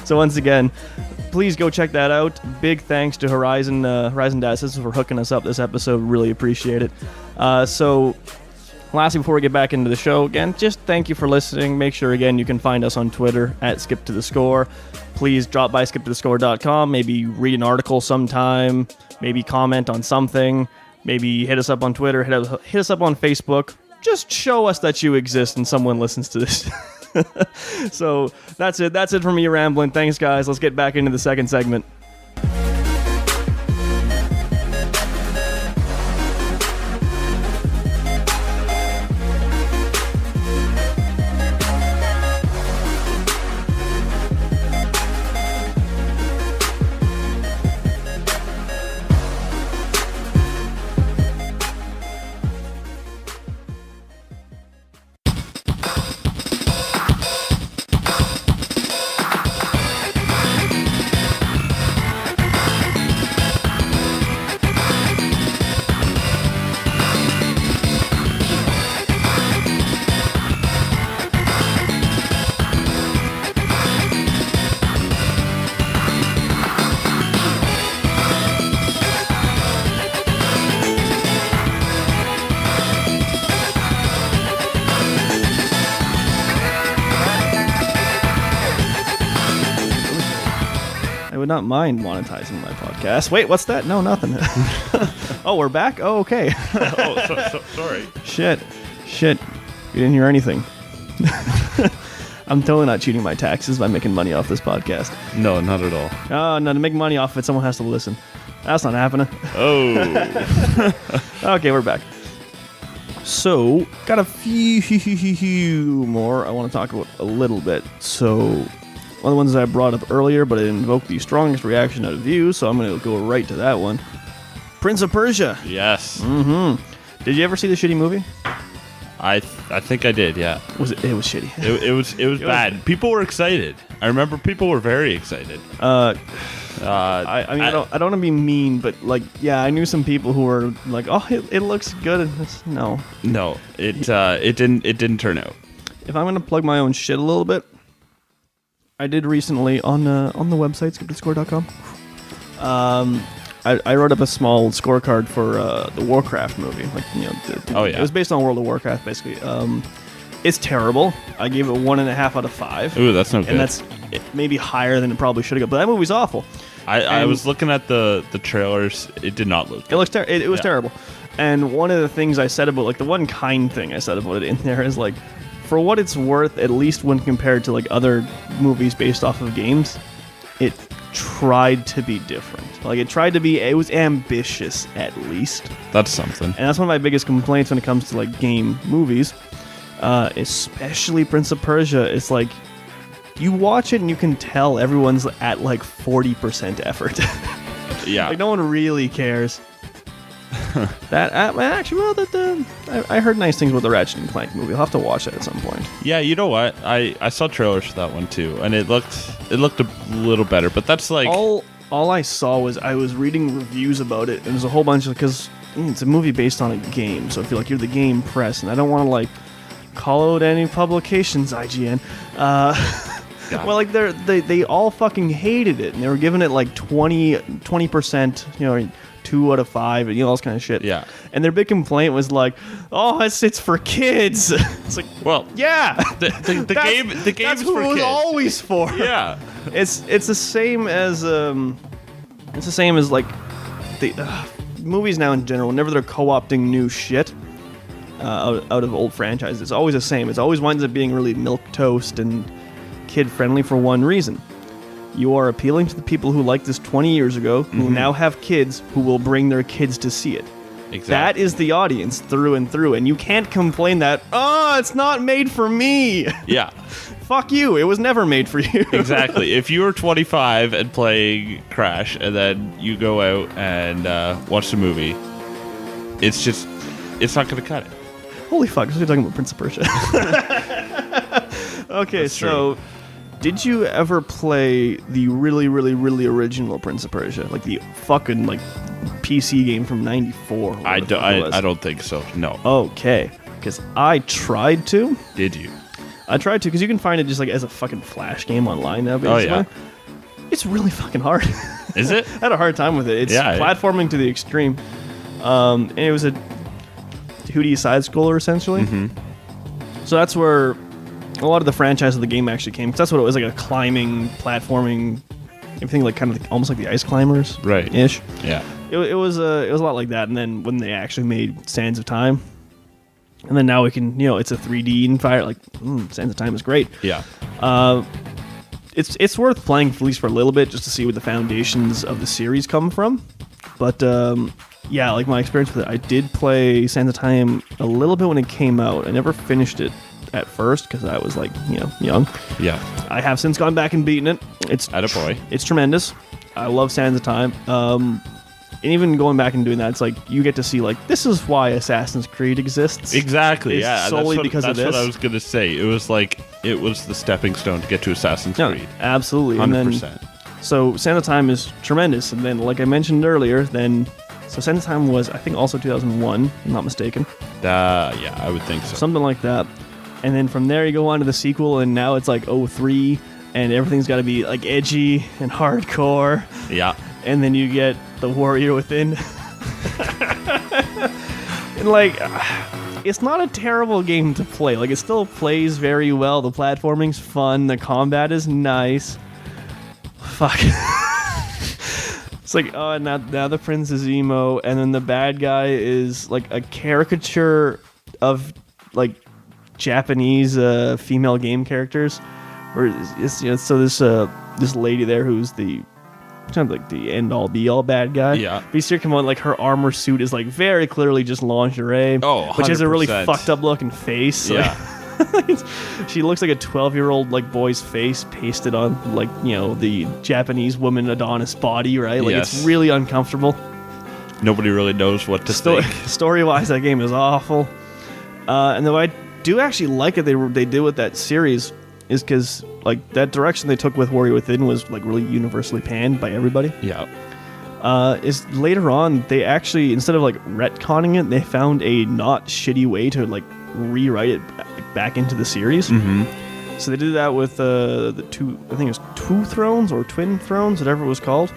So once again, please go check that out. Big thanks to Horizon Data Systems for hooking us up this episode. Really appreciate it. So lastly, before we get back into the show, again, just thank you for listening. Make sure, again, you can find us on Twitter at SkipToTheScore. Please drop by skiptothescore.com. Maybe read an article sometime. Maybe comment on something. Maybe hit us up on Twitter. Hit us up on Facebook. Just show us that you exist and someone listens to this. So that's it. That's it for me rambling. Thanks, guys. Let's get back into the second segment. Would not mind monetizing my podcast. Wait, what's that? No, nothing. Oh, we're back? Oh, okay. Sorry. Shit. You didn't hear anything. I'm totally not cheating my taxes by making money off this podcast. No, not at all. Oh, no, to make money off it, someone has to listen. That's not happening. Oh. Okay, we're back. So, got a few more I want to talk about a little bit. So, one of the ones I brought up earlier, but it invoked the strongest reaction out of you, so I'm going to go right to that one. Prince of Persia. Yes. Mm-hmm. Did you ever see the shitty movie? I think I did, yeah. It was shitty. It was bad. People were excited. I remember people were very excited. I don't want to be mean, but I knew some people who were like, "Oh, it looks good." And no, it didn't turn out. If I'm going to plug my own shit a little bit, I did recently on the website skiptothescore.com. I wrote up a small scorecard for the Warcraft movie. It was based on World of Warcraft, basically. It's terrible. I gave it 1.5 out of 5. Ooh, that's not good. And that's maybe higher than it probably should have got. But that movie's awful. I was looking at the trailers. It did not look good. It looks it was terrible. And one of the things I said about, the one kind thing I said about it in there is, for what it's worth, at least when compared to like other movies based off of games, it tried to be different. Like it was ambitious at least. That's something. And that's one of my biggest complaints when it comes to like game movies, especially Prince of Persia. It's like you watch it and you can tell everyone's at like 40% effort. Yeah. Like no one really cares. I heard nice things about the Ratchet and Clank movie. I'll have to watch that at some point. Yeah, you know what? I saw trailers for that one too, and it looked a little better. But that's like all I saw was I was reading reviews about it, and there's a whole bunch of because it's a movie based on a game, so I feel like you're the game press, and I don't want to like call out any publications, IGN. Well, like they all fucking hated it, and they were giving it like 20%, you know, 2 out of 5, and you know, all this kind of shit. Yeah. And their big complaint was like, "Oh, it's for kids." It's like, well, yeah, the game that's is who for it was kids. always for. Yeah. It's the same as like the movies now in general. Whenever they're co-opting new shit out of old franchises, it's always the same. It always winds up being really milquetoast and kid-friendly for one reason. You are appealing to the people who liked this 20 years ago, who now have kids who will bring their kids to see it. Exactly. That is the audience through and through, and you can't complain that, oh, it's not made for me. Yeah. Fuck you. It was never made for you. Exactly. If you were 25 and playing Crash, and then you go out and watch the movie, it's not going to cut it. Holy fuck, we're talking about Prince of Persia. Okay, That's so true. Did you ever play the really, really, really original Prince of Persia? Like the fucking like PC game from '94? I don't think so. No. Okay, because I tried to. Did you? I tried to, because you can find it just like as a fucking Flash game online now, basically. Oh, yeah. It's really fucking hard. Is it? I had a hard time with it. It's platforming to the extreme. And it was a 2D side-scroller, essentially. Mm-hmm. So that's where a lot of the franchise of the game actually came. Because that's what it was, like a climbing, platforming, everything like kind of almost like the Ice Climbers. Right. Ish. Yeah. It was a lot like that. And then when they actually made Sands of Time, and then now we can, it's a 3D and fire, like, Sands of Time is great. Yeah. It's worth playing at least for a little bit just to see where the foundations of the series come from. But yeah, like my experience with it, I did play Sands of Time a little bit when it came out. I never finished it at first because I was like, young. Yeah. I have since gone back and beaten it. It's Attaboy. It's tremendous. I love Sands of Time. And even going back and doing that, it's like you get to see like this is why Assassin's Creed exists. Exactly. It's yeah. solely because of this. That's what I was gonna say. It was the stepping stone to get to Assassin's Creed. Absolutely. 100%. And then, so Sands of Time is tremendous. And then, like I mentioned earlier, so Sands of Time was I think also 2001, if I'm not mistaken. Yeah, I would think so. Something like that. And then from there you go on to the sequel, and now it's like 03, and everything's got to be like edgy and hardcore. Yeah. And then you get the Warrior Within. And like, it's not a terrible game to play. Like, it still plays very well. The platforming's fun. The combat is nice. Fuck. It's like, oh, now the prince is emo, and then the bad guy is like a caricature of like Japanese female game characters. Where so this lady there who's the kind of like the end-all be-all bad guy. Yeah. But you see her come on, like her armor suit is like very clearly just lingerie. Oh, 100%. Which has a really fucked up looking face. Yeah. She looks like a 12-year-old like boy's face pasted on like, the Japanese woman Adonis body, right? Like Yes. it's really uncomfortable. Nobody really knows what to think. Story-wise, that game is awful. And though I do actually like it, they did with that series is because like that direction they took with Warrior Within was like really universally panned by everybody. Yeah. Is later on they actually, instead of like retconning it, they found a not shitty way to like rewrite it back into the series. Mm-hmm. So they did that with the two, I think it was Two Thrones or Twin Thrones, whatever it was called,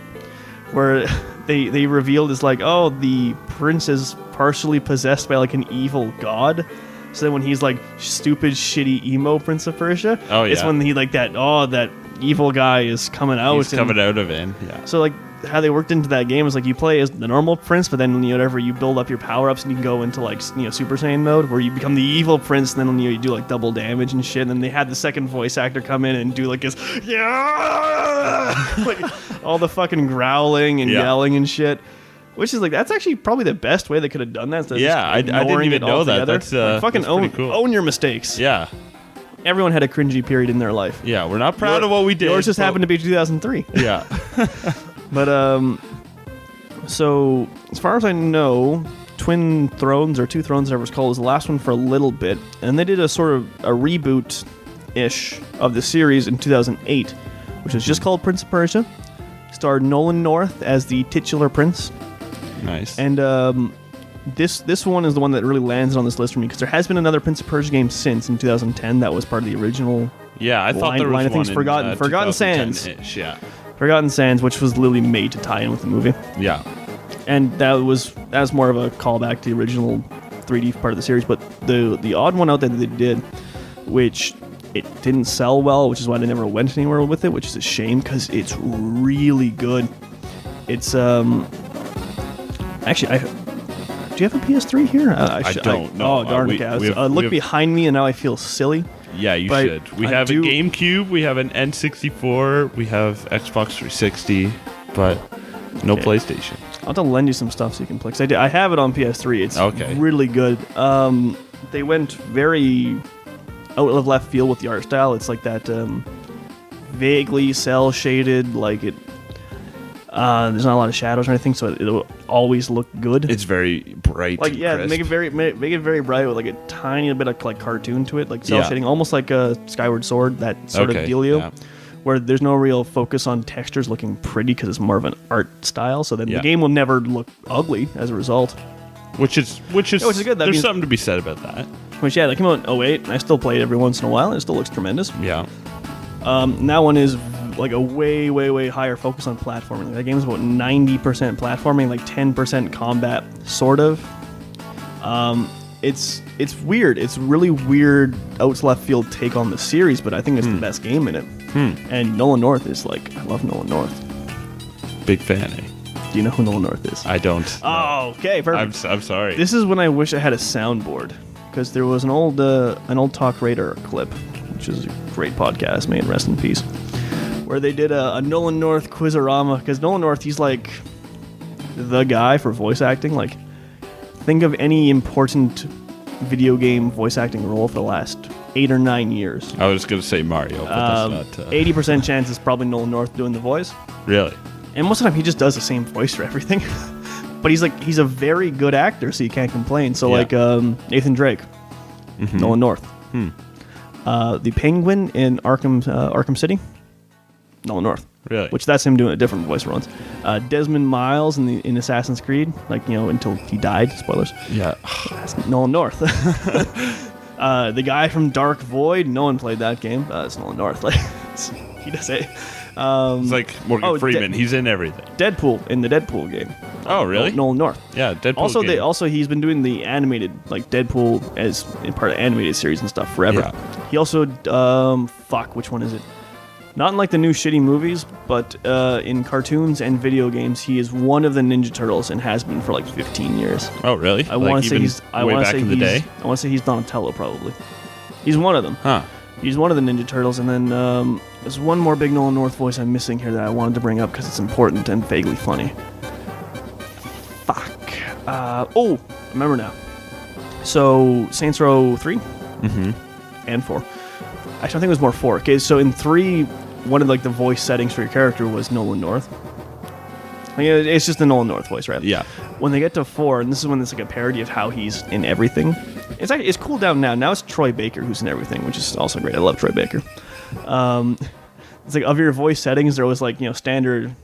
where they revealed it's like, oh, the prince is partially possessed by like an evil god. So then when he's like stupid, shitty emo Prince of Persia, it's when he like that evil guy is coming out. He's coming out of it. Yeah. So like how they worked into that game is like you play as the normal prince, but then whatever you build up your power ups and you can go into like Super Saiyan mode where you become the evil prince, and then you do like double damage and shit. And then they had the second voice actor come in and do like his like all the fucking growling and yelling and shit. Which is like that's actually probably the best way they could have done that. I didn't even know that. That's like, fucking that's cool. Own your mistakes. Yeah. Everyone had a cringy period in their life. Yeah, we're not proud of what we did. Yours just happened to be 2003. Yeah. But so as far as I know, Twin Thrones or Two Thrones, whatever it's called, was the last one for a little bit, and they did a sort of a reboot-ish of the series in 2008, which was just called Prince of Persia. Starred Nolan North as the titular prince. Nice. And this one is the one that really lands on this list for me because there has been another Prince of Persia game since in 2010 that was part of the original. Yeah, I thought there was line of things. one Forgotten Sands. Yeah. Forgotten Sands, which was literally made to tie in with the movie. Yeah. And that was more of a callback to the original 3D part of the series. But the odd one out there that they did, which it didn't sell well, which is why they never went anywhere with it, which is a shame because it's really good. It's actually do you have a PS3 here? I don't know. Oh, darn it, guys. Look behind me, and now I feel silly. Yeah, you should. We have a GameCube, we have an N64, we have Xbox 360, but no PlayStation. I'll have to lend you some stuff so you can play. 'Cause I have it on PS3. It's really good. They went very out of left field with the art style. It's like that vaguely cel-shaded, like it. There's not a lot of shadows or anything, so it'll always look good. It's very bright. Like crisp. make it very bright with like a tiny bit of like cartoon to it, like cel shading, almost like a Skyward Sword, that sort of dealio, where there's no real focus on textures looking pretty because it's more of an art style. So then the game will never look ugly as a result. Which is good. There's something to be said about that. Which that came out in 2008, and I still play it every once in a while, and it still looks tremendous. Yeah. And that one is like a way higher focus on platforming. That game's about 90% platforming, like 10% combat, sort of. It's weird. It's really weird out left field take on the series, but I think it's the best game in it. And Nolan North is like, I love Nolan North. Big fan, eh? Do you know who Nolan North is? I don't. Oh, okay, perfect. I'm sorry. This is when I wish I had a soundboard, because there was an old Talk Radar clip, which is a great podcast, may it rest in peace, where they did a Nolan North quizorama, because Nolan North, he's like the guy for voice acting. Like, think of any important video game voice acting role for the last 8 or 9 years. I was going to say Mario, but that's not... 80% chance is probably Nolan North doing the voice. Really? And most of the time he just does the same voice for everything. But he's a very good actor, so you can't complain. So like Nathan Drake, Nolan North. The Penguin in Arkham City, Nolan North. Really? Which that's him doing a different voice runs. Desmond Miles in Assassin's Creed, like, until he died. Spoilers. Yeah. That's Nolan North. The guy from Dark Void, no one played that game. It's Nolan North. Like, he does it. It's like Morgan Freeman. He's in everything. Deadpool in the Deadpool game. Oh, really? Nolan North. Yeah, Deadpool. Also he's been doing the animated, like Deadpool as in part of animated series and stuff forever. Yeah. He also which one is it? Not in like the new shitty movies, but in cartoons and video games, he is one of the Ninja Turtles and has been for like 15 years. Oh, really? I want to say he's. I want to say in the day. I want to say he's Donatello probably. He's one of them. Huh. He's one of the Ninja Turtles, and then there's one more big Nolan North voice I'm missing here that I wanted to bring up because it's important and vaguely funny. Fuck. I remember now. So, Saints Row 3 and 4. Actually, I think it was more 4. Okay, so in 3, one of like the voice settings for your character was Nolan North. Like, it's just the Nolan North voice, right? Yeah. When they get to 4, and this is when it's like a parody of how he's in everything. It's cooled down now. Now it's Troy Baker who's in everything, which is also great. I love Troy Baker. It's like of your voice settings, there was like, standard,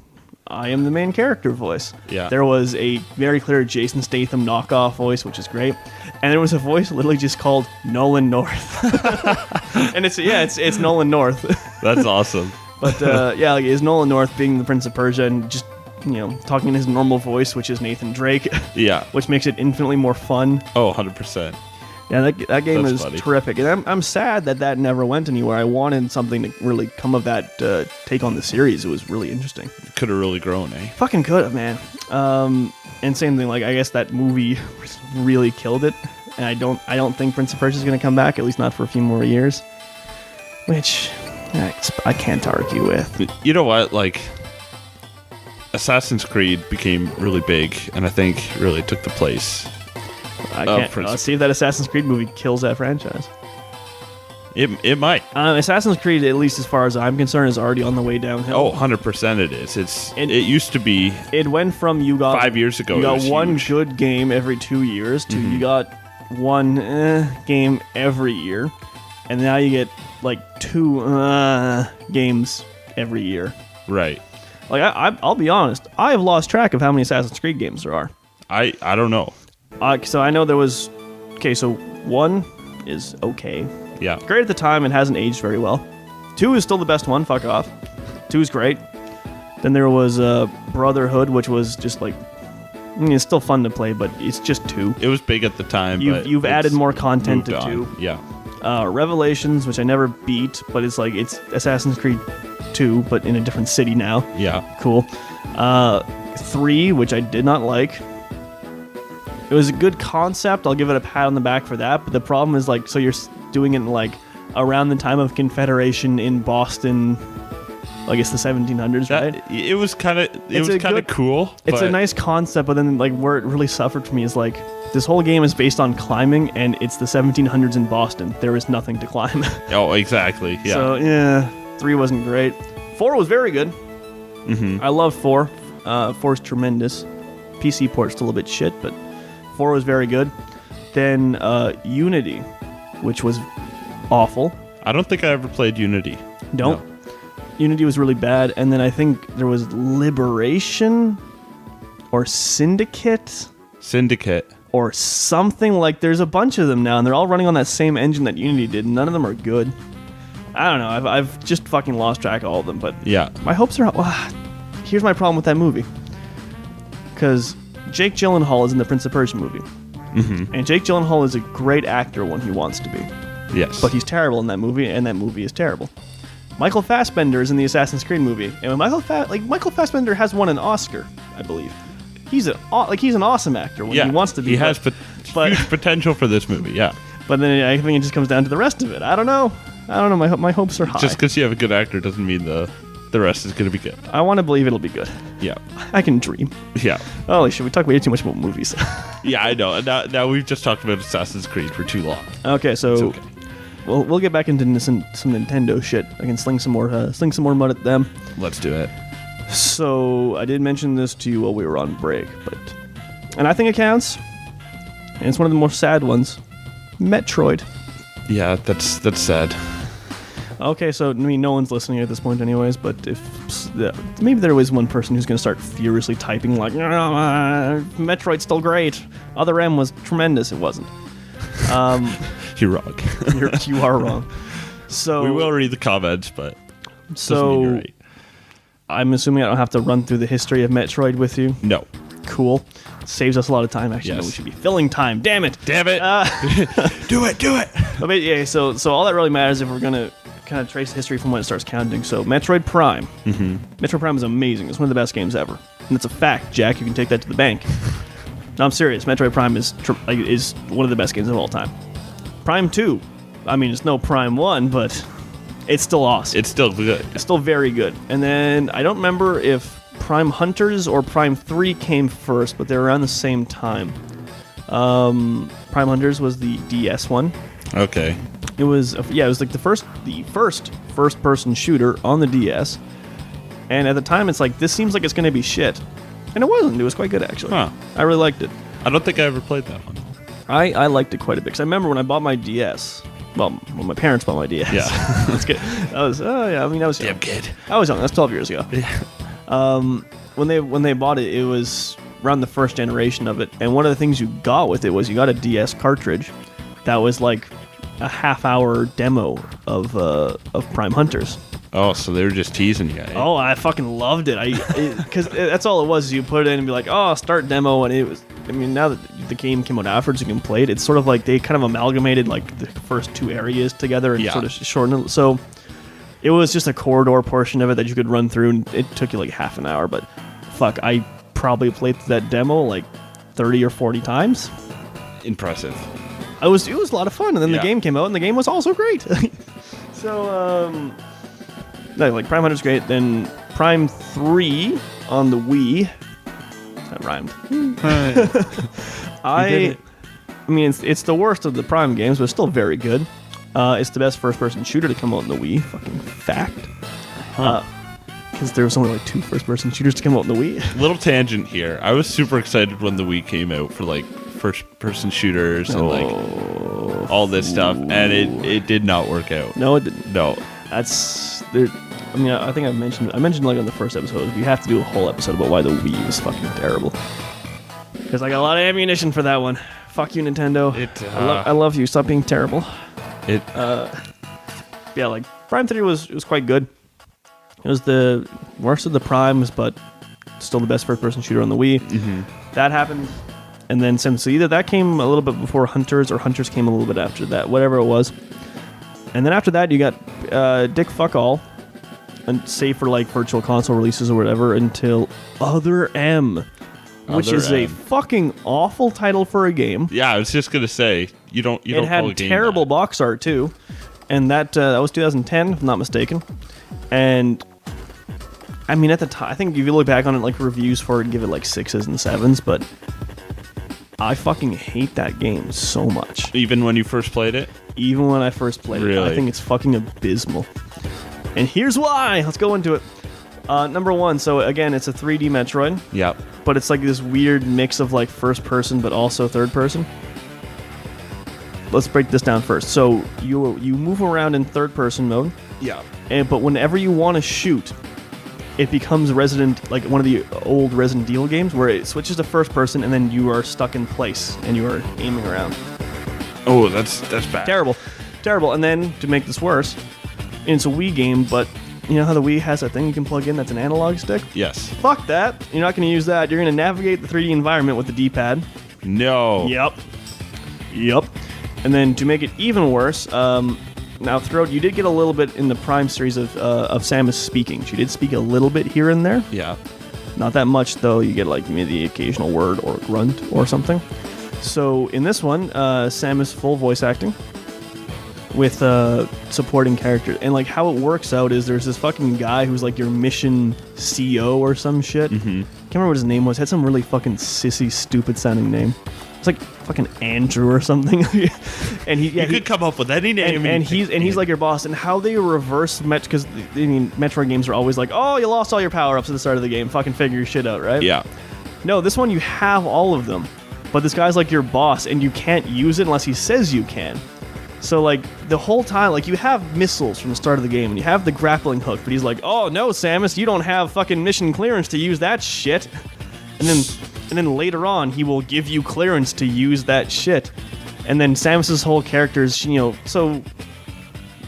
I am the main character voice. Yeah. There was a very clear Jason Statham knockoff voice, which is great. And there was a voice literally just called Nolan North. And it's Nolan North. That's awesome. But like is Nolan North being the Prince of Persia and just talking in his normal voice, which is Nathan Drake. Yeah. Which makes it infinitely more fun. Oh, 100%. Yeah, that game That's is funny. terrific, and I'm sad that never went anywhere. I wanted something to really come of that take on the series. It was really interesting. Could have really grown, eh? Fucking could have, man. And same thing. Like I guess that movie really killed it, and I don't think Prince of Persia is going to come back, at least not for a few more years. Which I can't argue with. You know what? Like, Assassin's Creed became really big, and I think really took the place. I can't. Let's see if that Assassin's Creed movie kills that franchise. It might. Assassin's Creed, at least as far as I'm concerned, is already on the way downhill. Oh, 100% it is. It used to be. It went from you got 5 years ago. You got one huge. good game every 2 years to you got one game every year, and now you get like 2 games every year. Right. Like I'll be honest, I have lost track of how many Assassin's Creed games there are. I don't know. So I know there was. Okay, so 1 is okay. Yeah. Great at the time and hasn't aged very well. 2 is still the best one. Fuck off. 2 is great. Then there was Brotherhood, which was just like it's still fun to play, but it's just 2. It was big at the time. You've added more content to 2. Yeah. Revelations, which I never beat, but it's Assassin's Creed 2, but in a different city now. Yeah. Cool. 3, which I did not like. It was a good concept. I'll give it a pat on the back for that. But the problem is so you're doing it around the time of Confederation in Boston. I guess the 1700s, right? It was kind of cool. It's a nice concept, but then where it really suffered for me is this whole game is based on climbing, and it's the 1700s in Boston. There is nothing to climb. Oh, exactly. Yeah. So yeah, 3 wasn't great. 4 was very good. Mm-hmm. I love 4. 4 is tremendous. PC port's still a bit shit, but 4 was very good. Then Unity, which was awful. I don't think I ever played Unity. Don't. No. Unity was really bad. And then I think there was Liberation or Syndicate. Or something there's a bunch of them now, and they're all running on that same engine that Unity did. None of them are good. I don't know. I've just fucking lost track of all of them. But yeah, my hopes are. Here's my problem with that movie. Because Jake Gyllenhaal is in the Prince of Persia movie. Mm-hmm. And Jake Gyllenhaal is a great actor when he wants to be. Yes. But he's terrible in that movie, and that movie is terrible. Michael Fassbender is in the Assassin's Creed movie, and when Michael Fassbender has won an Oscar, I believe. He's an awesome actor when he wants to be. He has huge potential for this movie, yeah. But then I think it just comes down to the rest of it. I don't know. My hopes are high. Just because you have a good actor doesn't mean the rest is going to be good. I want to believe it'll be good. Yeah. I can dream. Yeah. Holy shit, we talk way too much about movies. Yeah, I know. Now we've just talked about Assassin's Creed for too long. Okay, so it's okay. We'll get back into some Nintendo shit. I can sling some more mud at them. Let's do it. So I did mention this to you while we were on break, and I think it counts. And it's one of the more sad ones. Metroid. Yeah, that's sad. Okay, so no one's listening at this point, anyways. But maybe there is one person who's going to start furiously typing Metroid's still great. Other M was tremendous. It wasn't. You're wrong. You are wrong. So we will read the comments, but so you're right. I'm assuming I don't have to run through the history of Metroid with you. No. Cool. Saves us a lot of time. Actually, yes. No, we should be filling time. Damn it. Do it. But yeah. So all that really matters if we're gonna kind of trace the history from when it starts counting. So Metroid Prime. Mm-hmm. Metroid Prime is amazing. It's one of the best games ever, and it's a fact, Jack. You can take that to the bank. No, I'm serious. Metroid Prime is one of the best games of all time. Prime 2. I mean, it's no Prime 1, but it's still awesome. It's still good. It's still very good. And then I don't remember if Prime Hunters or Prime 3 came first, but they were around the same time. Prime Hunters was the DS one. Okay. It was the first person shooter on the DS. And at the time, it's this seems like it's going to be shit. And it wasn't. It was quite good, actually. Huh. I really liked it. I don't think I ever played that one. I liked it quite a bit. Because I remember when I bought my DS. Well, when my parents bought my DS. Yeah. That's good. I was young. Damn kid. I was young. That's 12 years ago. Yeah. When they bought it, it was around the first generation of it. And one of the things you got with it was you got a DS cartridge that was like a half-hour demo of Prime Hunters. Oh, so they were just teasing you. Eh? Oh, I fucking loved it. Because that's all it was. You put it in and be like, oh, start demo, and it was. I mean, now that you the game came out afterwards, you can play it. It's sort of like they kind of amalgamated like the first 2 areas together and sort of shortened it. So it was just a corridor portion of it that you could run through, and it took you like half an hour. But fuck, I probably played that demo like 30 or 40 times. Impressive. It was a lot of fun, and then the game came out, and the game was also great. So, like Prime Hunter's great. Then Prime 3 on the Wii. That rhymed. I mean, it's the worst of the Prime games, but it's still very good. It's the best first-person shooter to come out on the Wii. Fucking fact. Because there was only like 2 first-person shooters to come out on the Wii. Little tangent here. I was super excited when the Wii came out for like first-person shooters and like all this stuff, and it did not work out. No, it didn't. No. That's there. I mean, I think I mentioned like on the first episode. You have to do a whole episode about why the Wii was fucking terrible. Because I got a lot of ammunition for that one. Fuck you, Nintendo. I love you. Stop being terrible. Yeah, like Prime 3 was quite good. It was the worst of the Primes, but still the best first-person shooter on the Wii. Mm-hmm. That happened, and then since either that came a little bit before Hunters, or Hunters came a little bit after that, whatever it was. And then after that, you got Dick Fuck All, and save for like virtual console releases or whatever, until Other M, which is a fucking awful title for a game. Yeah, I was just gonna say you don't. It had terrible box art too, and that was 2010, if I'm not mistaken. And I mean, at the time, I think if you look back on it, like reviews for it, give it like 6s and 7s, but I fucking hate that game so much. Even when you first played it? Even when I first played it. I think it's fucking abysmal. And here's why. Let's go into it. Number 1, so again, it's a 3D Metroid. Yep. But it's like this weird mix of like first person, but also third person. Let's break this down first. So you move around in third person mode. Yeah. But whenever you want to shoot, it becomes like one of the old Resident Evil games where it switches to first person, and then you are stuck in place and you are aiming around. Oh, that's bad. Terrible. And then to make this worse, it's a Wii game, but you know how the Wii has that thing you can plug in that's an analog stick? Yes. Fuck that. You're not going to use that. You're going to navigate the 3D environment with the D-pad. No. Yep. And then to make it even worse, now throughout, you did get a little bit in the Prime series of Samus speaking. She did speak a little bit here and there. Yeah. Not that much, though. You get like maybe the occasional word or grunt or something. So in this one, Samus full voice acting with supporting characters. And like how it works out is there's this fucking guy who's like your mission CO or some shit. Mm-hmm. Can't remember what his name was. Had some really fucking sissy, stupid sounding name. It's like fucking Andrew or something. And he could come up with any name. And he's like your boss. And how they reverse because I mean Metroid games are always like, oh, you lost all your power ups at the start of the game. Fucking figure your shit out, right? Yeah. No, this one you have all of them, but this guy's like your boss, and you can't use it unless he says you can. So like the whole time, like you have missiles from the start of the game, and you have the grappling hook, but he's like, oh no, Samus, you don't have fucking mission clearance to use that shit. And then later on, he will give you clearance to use that shit. And then Samus's whole character is, so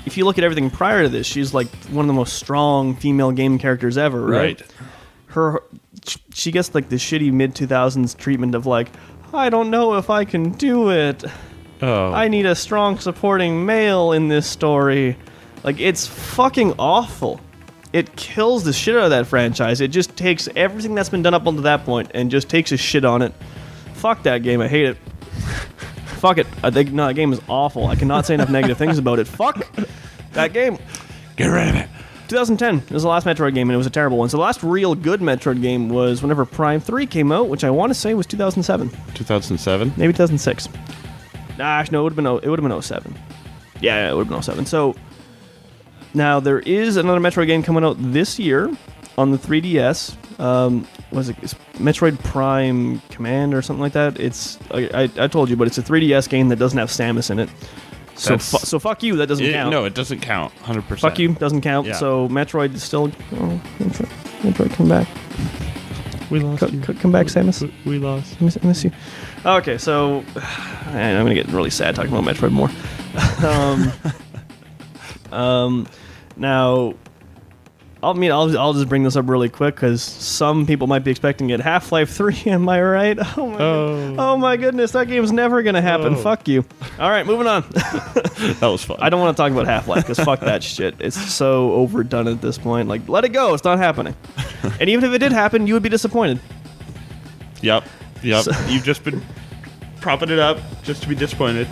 if you look at everything prior to this, she's like one of the most strong female game characters ever, right? She gets like the shitty mid-2000s treatment of like, I don't know if I can do it. Oh. I need a strong supporting male in this story. Like, it's fucking awful. It kills the shit out of that franchise. It just takes everything that's been done up until that point and just takes a shit on it. Fuck that game. I hate it. Fuck it. I think that game is awful. I cannot say enough negative things about it. Fuck that game. Get rid of it. 2010 was the last Metroid game, and it was a terrible one. So the last real good Metroid game was whenever Prime 3 came out, which I want to say was 2007. 2007? Maybe 2006. No, it would have been 07. Yeah, it would have been 07. So now there is another Metroid game coming out this year on the 3DS. It's Metroid Prime Command or something like that. It's I told you, but it's a 3DS game that doesn't have Samus in it. So fuck you, that doesn't count. No, it doesn't count, 100%. Fuck you, doesn't count. Yeah. So Metroid is still... Metroid, come back. We lost you. Come back, Samus. We lost. I miss you. Okay, so... I'm going to get really sad talking about Metroid more. Now... I'll just bring this up really quick because some people might be expecting it. Half-Life 3, am I right? Oh my goodness, that game's never gonna happen. Fuck you. All right, moving on. That was fun. I don't want to talk about Half-Life because fuck that shit. It's so overdone at this point. Like, let it go. It's not happening. And even if it did happen, you would be disappointed. Yep. So, you've just been propping it up just to be disappointed.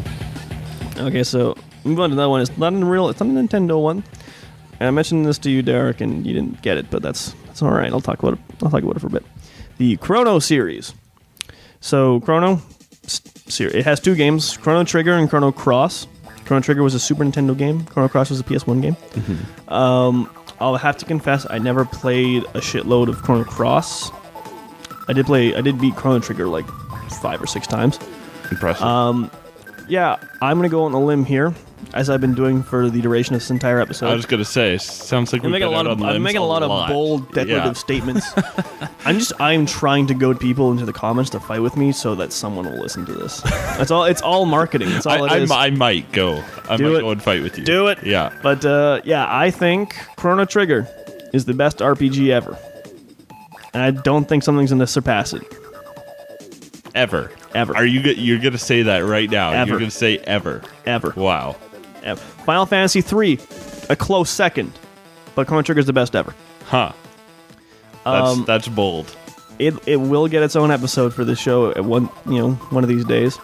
Okay, so move on to that one. It's not a Nintendo one. And I mentioned this to you, Derek, and you didn't get it, but that's all right. I'll talk about it for a bit. The Chrono series. So Chrono, it has 2 games: Chrono Trigger and Chrono Cross. Chrono Trigger was a Super Nintendo game. Chrono Cross was a PS1 game. Mm-hmm. I'll have to confess, I never played a shitload of Chrono Cross. I did beat Chrono Trigger like 5 or 6 times. Impressive. Yeah, I'm gonna go on a limb here, as I've been doing for the duration of this entire episode. I was gonna say, sounds like I'm making a lot of bold, declarative statements. I'm trying to goad people into the comments to fight with me so that someone will listen to this. That's all. It's all marketing. That's all it is. I might go. Go and fight with you. Do it. Yeah. But I think Chrono Trigger is the best RPG ever, and I don't think something's gonna surpass it. Ever. Are you're gonna say that right now? Ever. You're gonna say ever. Wow. Ever. Final Fantasy 3, a close second, but Chrono Trigger is the best ever. Huh. That's bold. It will get its own episode for the show at one of these days.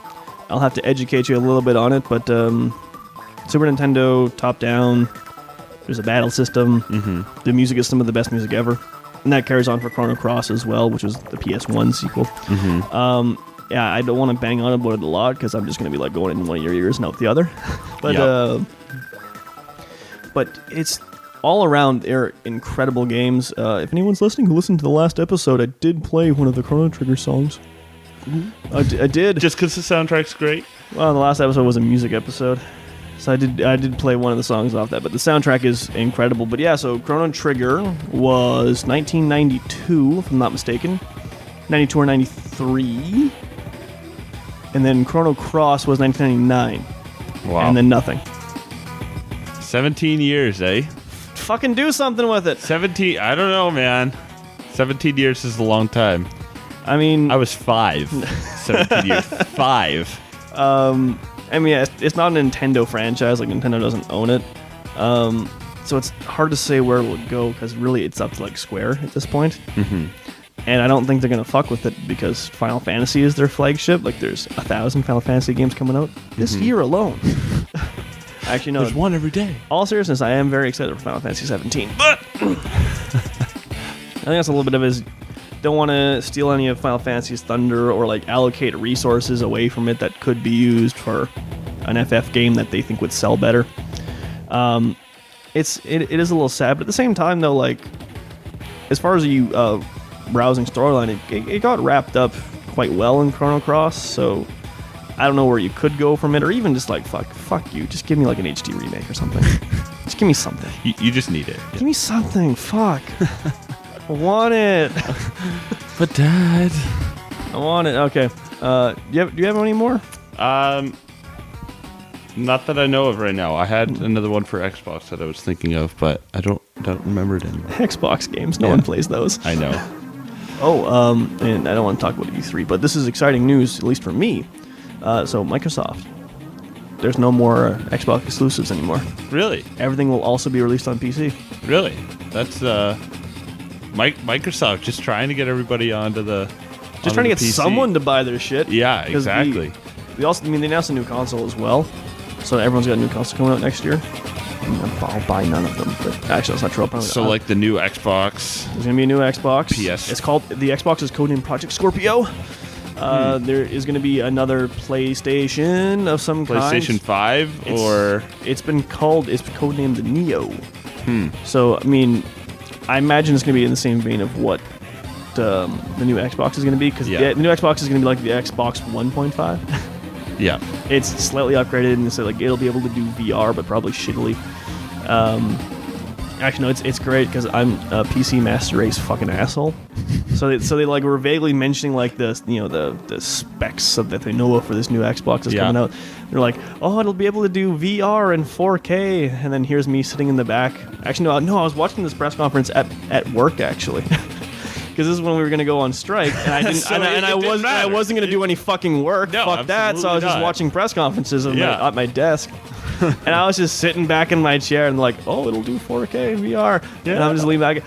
I'll have to educate you a little bit on it, but Super Nintendo, top down. There's a battle system. Mm-hmm. The music is some of the best music ever, and that carries on for Chrono Cross as well, which was the PS1 sequel. Mm-hmm. Yeah, I don't want to bang on about it a lot because I'm just going to be like going in one of your ears and out the other. But it's all around. They're incredible games. If anyone's listening who listened to the last episode, I did play one of the Chrono Trigger songs. Mm-hmm. I did. Just because the soundtrack's great? Well, the last episode was a music episode. So I did play one of the songs off that, but the soundtrack is incredible. But yeah, so Chrono Trigger was 1992, if I'm not mistaken. 92 or 93. And then Chrono Cross was 1999. Wow. And then nothing. 17 years, eh? Fucking do something with it. 17, I don't know, man. 17 years is a long time. I mean... I was 5. 17 years. 5. I mean, it's not a Nintendo franchise. Like, Nintendo doesn't own it. So it's hard to say where it would go, because really it's up to, like, Square at this point. Mm-hmm. And I don't think they're going to fuck with it because Final Fantasy is their flagship. Like, there's 1,000 Final Fantasy games coming out this year alone. Actually, no. There's one every day. All seriousness, I am very excited for Final Fantasy 17. But I think that's a little bit of his... Don't want to steal any of Final Fantasy's thunder or, like, allocate resources away from it that could be used for an FF game that they think would sell better. It is a little sad, but at the same time, though, like, as far as you... browsing storyline, it got wrapped up quite well in Chrono Cross, so I don't know where you could go from it, or even just like fuck you, just give me like an HD remake or something. Just give me something. You just need it. Give me something. Fuck. I want it. But Dad, I want it. Okay. Do you have any more? Not that I know of right now. I had another one for Xbox that I was thinking of, but I don't remember it anymore. Xbox games. No one plays those. I know. And I don't want to talk about E3, but this is exciting news, at least for me. So Microsoft, there's no more Xbox exclusives anymore. Really? Everything will also be released on PC. Really? That's Microsoft just trying to get everybody onto the just trying to get PC. Someone to buy their shit. Yeah, exactly. They announced a new console as well, so everyone's got a new console coming out next year. I'll buy none of them, but actually that's not true. So like the new Xbox. There's gonna be a new Xbox. PS. It's called the Xbox is codenamed Project Scorpio. There is gonna be another PlayStation of some kind. PlayStation 5 or it's codenamed the Neo. So I mean, I imagine it's gonna be in the same vein of what the new Xbox is gonna be, because the new Xbox is gonna be like the Xbox 1.5. Yeah. It's slightly upgraded, and so like it'll be able to do VR, but probably shittily. Actually, no, it's great because I'm a PC Master Race fucking asshole. So they like were vaguely mentioning like the specs that they know of for this new Xbox that's coming out. They're like, oh, it'll be able to do VR and 4K, and then here's me sitting in the back. Actually, no, I was watching this press conference at work actually. Because this is when we were going to go on strike, and I didn't, So I wasn't going to do any fucking work. No, Fuck that. So I was just not. watching press conferences at my desk, and I was just sitting back in my chair and like, oh, it'll do 4K VR, and I'm just leaning back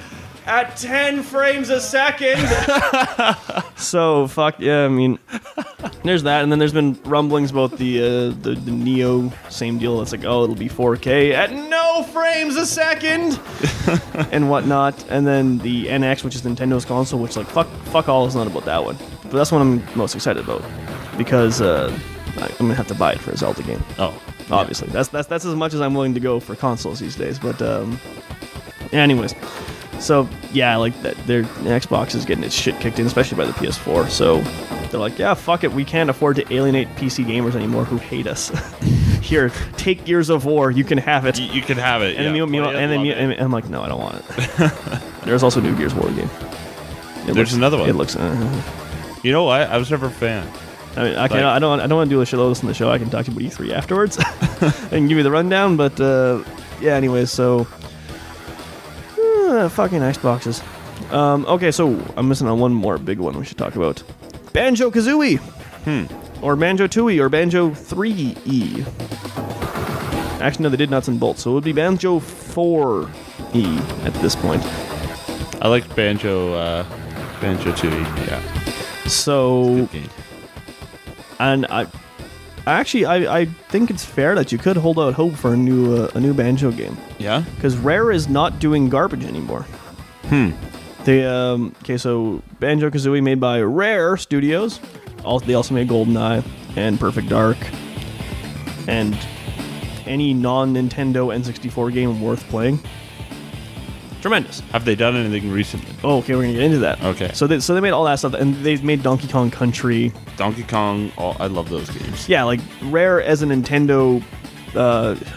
at 10 frames a second. So fuck yeah. I mean, there's that, and then there's been rumblings about the Neo, same deal. It's like, oh, it'll be 4K at no frames a second, and whatnot. And then the NX, which is Nintendo's console, which like fuck all is not about that one. But that's what I'm most excited about because I'm gonna have to buy it for a Zelda game. Oh, obviously, that's as much as I'm willing to go for consoles these days. But anyways. So yeah, like that, their Xbox is getting its shit kicked in, especially by the PS4. So they're like, yeah, fuck it, we can't afford to alienate PC gamers anymore who hate us. Here, take Gears of War, you can have it. You can have it. And then I'm like, no, I don't want it. There's also a new Gears of War game. There's another one. It looks. You know what? I was never a fan. I mean, I don't want to do a shitload of this on the show. I can talk to you about E3 afterwards. I can give you the rundown, but yeah. Anyways, so. Fucking Xboxes. Okay, so I'm missing on one more big one we should talk about. Banjo-Kazooie. Or Banjo-Tooie, or Banjo-3E. Actually, no, they did nuts and bolts, so it would be Banjo-4E at this point. I like Banjo-Tooie, yeah. So, and I think it's fair that you could hold out hope for a new Banjo game. Yeah? Because Rare is not doing garbage anymore. They okay, so Banjo-Kazooie made by Rare Studios. They also made GoldenEye and Perfect Dark, and any non-Nintendo N64 game worth playing. Tremendous. Have they done anything recently? Oh, okay, we're gonna get into that. Okay. So they made all that stuff, and they've made Donkey Kong Country. Donkey Kong, I love those games. Yeah, like Rare as a Nintendo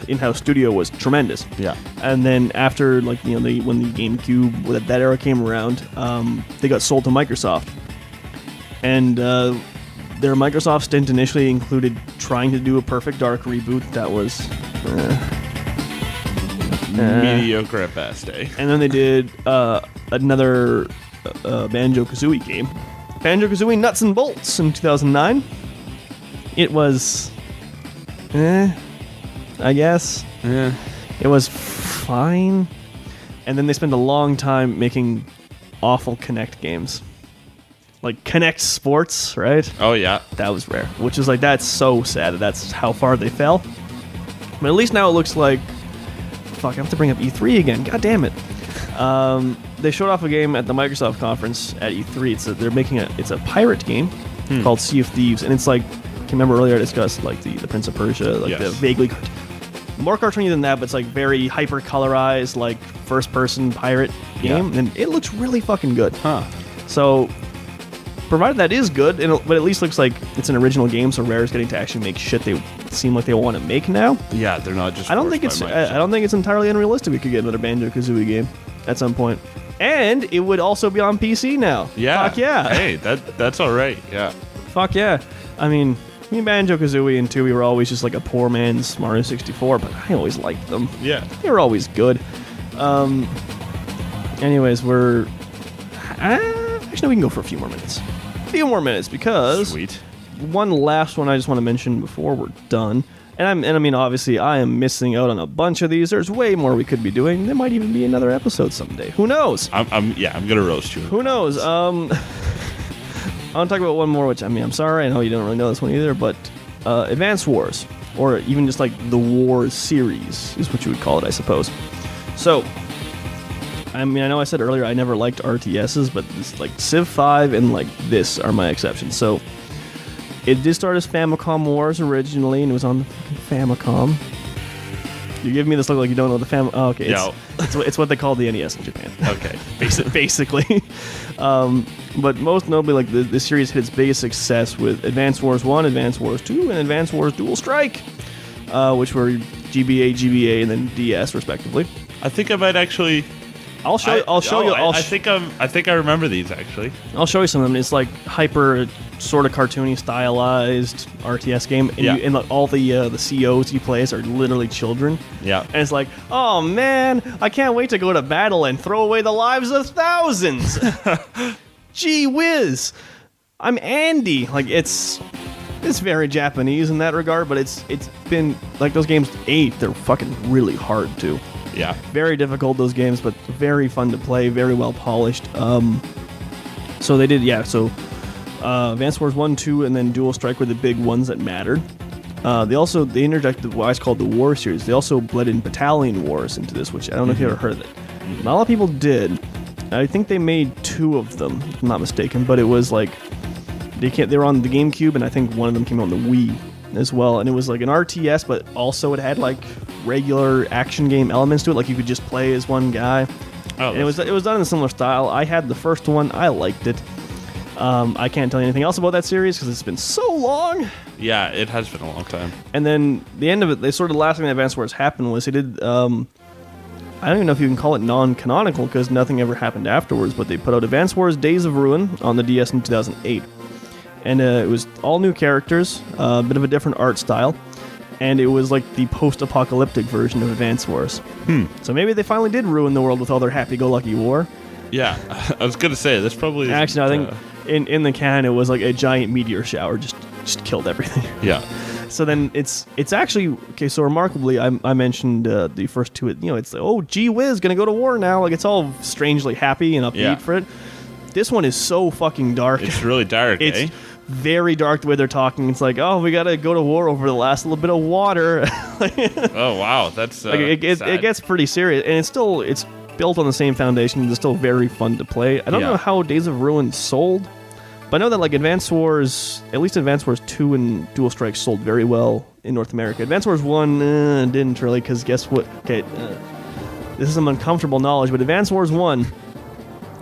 in-house studio was tremendous. Yeah. And then after, like, when the GameCube, that era came around, they got sold to Microsoft. And their Microsoft stint initially included trying to do a Perfect Dark reboot that was mediocre at best, eh? And then they did another Banjo-Kazooie game, Banjo-Kazooie Nuts and Bolts, in 2009. It was, I guess. Yeah. It was fine. And then they spent a long time making awful Kinect games. Like Kinect Sports, right? Oh, yeah. That was Rare. Which is like, that's so sad. That's how far they fell. But at least now it looks like... Fuck, I have to bring up E3 again. God damn it. They showed off a game at the Microsoft conference at E3. They're making it's a pirate game called Sea of Thieves. And it's like... Remember earlier I discussed like the Prince of Persia, like the vaguely... More cartoony than that, but it's like very hyper-colorized, like first-person pirate game. And it looks really fucking good. Huh. So... Provided that is good, but at least looks like it's an original game, so Rare is getting to actually make shit they seem like they want to make now. Yeah, they're not just. I don't think it's entirely unrealistic we could get another Banjo-Kazooie game at some point, and it would also be on PC now. Yeah. Fuck yeah. Hey, that's all right. Yeah. Fuck yeah. I mean, me and Banjo-Kazooie and Tooie were always just like a poor man's Mario 64, but I always liked them. Yeah. They were always good. Anyways, we're. Actually, we can go for a few more minutes. Because Sweet. One last one I just want to mention before we're done, and I mean obviously I am missing out on a bunch of these. There's way more we could be doing. There might even be another episode someday. Who knows? I'm gonna roast you. Who knows? I want to talk about one more, which I'm sorry, I know you don't really know this one either, but Advance Wars, or even just like the Wars series is what you would call it, I suppose. So. I mean, I know I said earlier I never liked RTSs, but this, like Civ 5 and like this are my exceptions. So it did start as Famicom Wars originally, and it was on the Famicom. You give me this look like you don't know the Famicom. Oh, okay, yeah. It's what they call the NES in Japan. Okay, basically. But most notably, like the series hit its biggest success with Advance Wars 1, Advance Wars 2, and Advance Wars Dual Strike. which were GBA, and then DS respectively. I think I might actually. I'll show you. I think I remember these actually. I'll show you some of them. It's like hyper, sort of cartoony, stylized RTS game, and all the COs you play as are literally children. Yeah, and it's like, oh man, I can't wait to go to battle and throw away the lives of thousands. Gee whiz, I'm Andy. Like it's very Japanese in that regard, but it's been like those games they're fucking really hard too. Yeah. Very difficult, those games, but very fun to play, very well polished. So they did, Advance Wars 1, 2, and then Dual Strike were the big ones that mattered. They interjected what I called the War series. They also bled in Battalion Wars into this, which I don't know if you ever heard of it. Not a lot of people did. I think they made 2 of them, if I'm not mistaken, but it was like, they were on the GameCube, and I think one of them came out on the Wii as well, and it was like an RTS, but also it had like regular action game elements to it, like you could just play as one guy. And it was done in a similar style. I had the first one, I liked it. I can't tell you anything else about that series because it's been so long. Yeah, it has been a long time. And then the end of it, the last thing that Advance Wars happened was they did, I don't even know if you can call it non-canonical because nothing ever happened afterwards, but they put out Advance Wars Days of Ruin on the DS in 2008. And it was all new characters, a bit of a different art style, and it was like the post-apocalyptic version of Advance Wars. So maybe they finally did ruin the world with all their happy-go-lucky war. Yeah, I was gonna say this probably. Actually, I think in the canon it was like a giant meteor shower just killed everything. Yeah. So then it's actually okay. So remarkably, I mentioned the first 2. It's like, oh gee whiz, gonna go to war now. Like it's all strangely happy and upbeat for it. This one is so fucking dark. It's really dark. It's very dark the way they're talking. It's like, oh, we gotta go to war over the last little bit of water. Oh wow, that's it gets pretty serious, and it's built on the same foundation. It's still very fun to play. I don't know how Days of Ruin sold, but I know that like Advance Wars, at least Advance Wars 2 and Dual Strike sold very well in North America. Advance Wars 1 didn't really, because guess what? Okay, this is some uncomfortable knowledge, but Advance Wars 1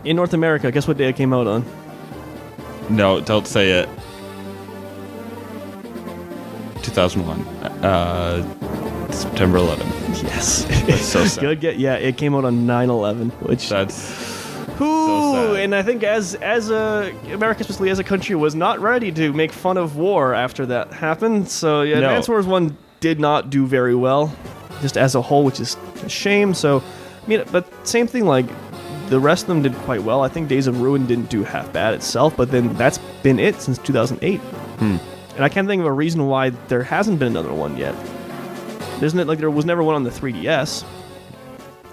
in North America, guess what day it came out on? No, don't say it. 2001. September 11th. Yes. That's so sad. Good get. Yeah, it came out on 9/11, which that's so sad. And I think as America, especially as a country, was not ready to make fun of war after that happened. So yeah, Advance Wars 1 did not do very well, just as a whole, which is a shame. So I mean, but same thing, like the rest of them did quite well. I think Days of Ruin didn't do half bad itself, but then that's been it since 2008. And I can't think of a reason why there hasn't been another one yet. Isn't it like there was never one on the 3DS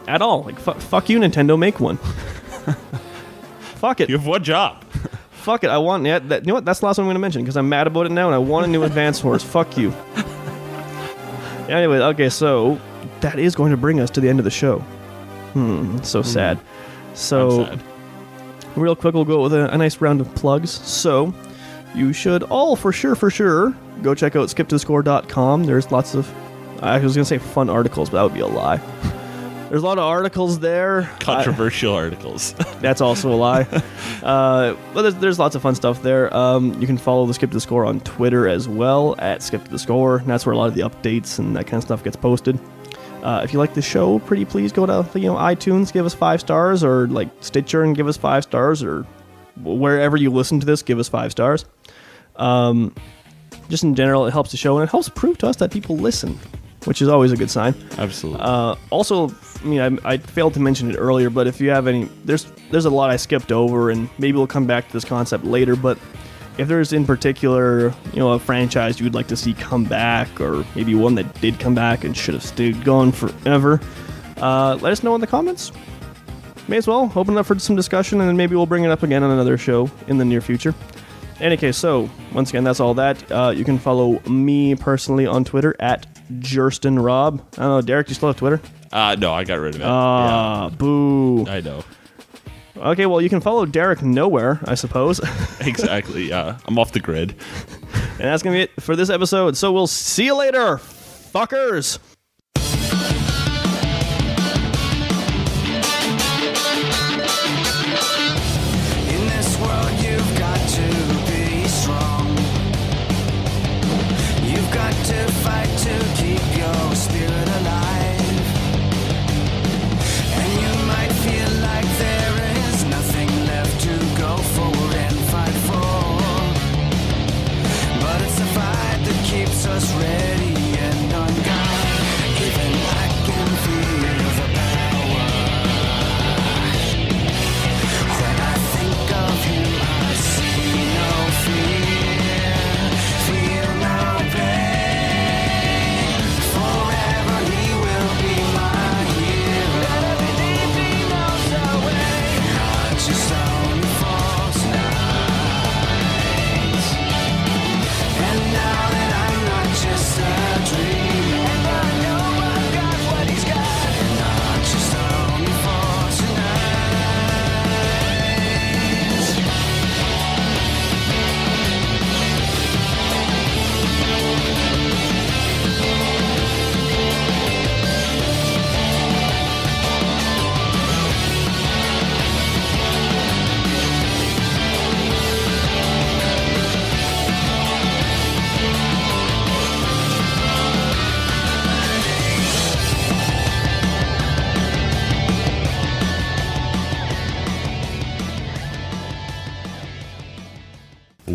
at all? Like fuck you, Nintendo, make one. Fuck it. You have one job. Fuck it. I want that. You know what? That's the last one I'm going to mention because I'm mad about it now, and I want a new Advance Wars. Fuck you. Anyway, okay, so that is going to bring us to the end of the show. So sad. So, sad. Real quick, we'll go with a nice round of plugs. So, you should all for sure go check out skiptothescore.com. There's lots of, I was going to say fun articles, but that would be a lie. There's a lot of articles there. Controversial articles. That's also a lie. But there's lots of fun stuff there. You can follow the Skip to the Score on Twitter as well, at Skip to the Score. And that's where a lot of the updates and that kind of stuff gets posted. If you like the show, pretty please go to iTunes, give us 5 stars, or like Stitcher and give us 5 stars, or wherever you listen to this, give us 5 stars. Just in general, it helps the show, and it helps prove to us that people listen, which is always a good sign. Absolutely. Also, I mean, I failed to mention it earlier, but if you have any, there's a lot I skipped over, and maybe we'll come back to this concept later, but if there's in particular, a franchise you'd like to see come back, or maybe one that did come back and should have stayed gone forever, let us know in the comments. May as well open it up for some discussion, and then maybe we'll bring it up again on another show in the near future. Any case, so once again, that's all that. You can follow me personally on Twitter at JerstonRob. I don't know, Derek, you still have Twitter? No, I got rid of it. Boo. I know. Okay, well, you can follow Derek nowhere, I suppose. Exactly, yeah. I'm off the grid. And that's going to be it for this episode. So we'll see you later, fuckers. In this world, you've got to be strong. You've got to fight to keep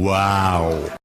Wow.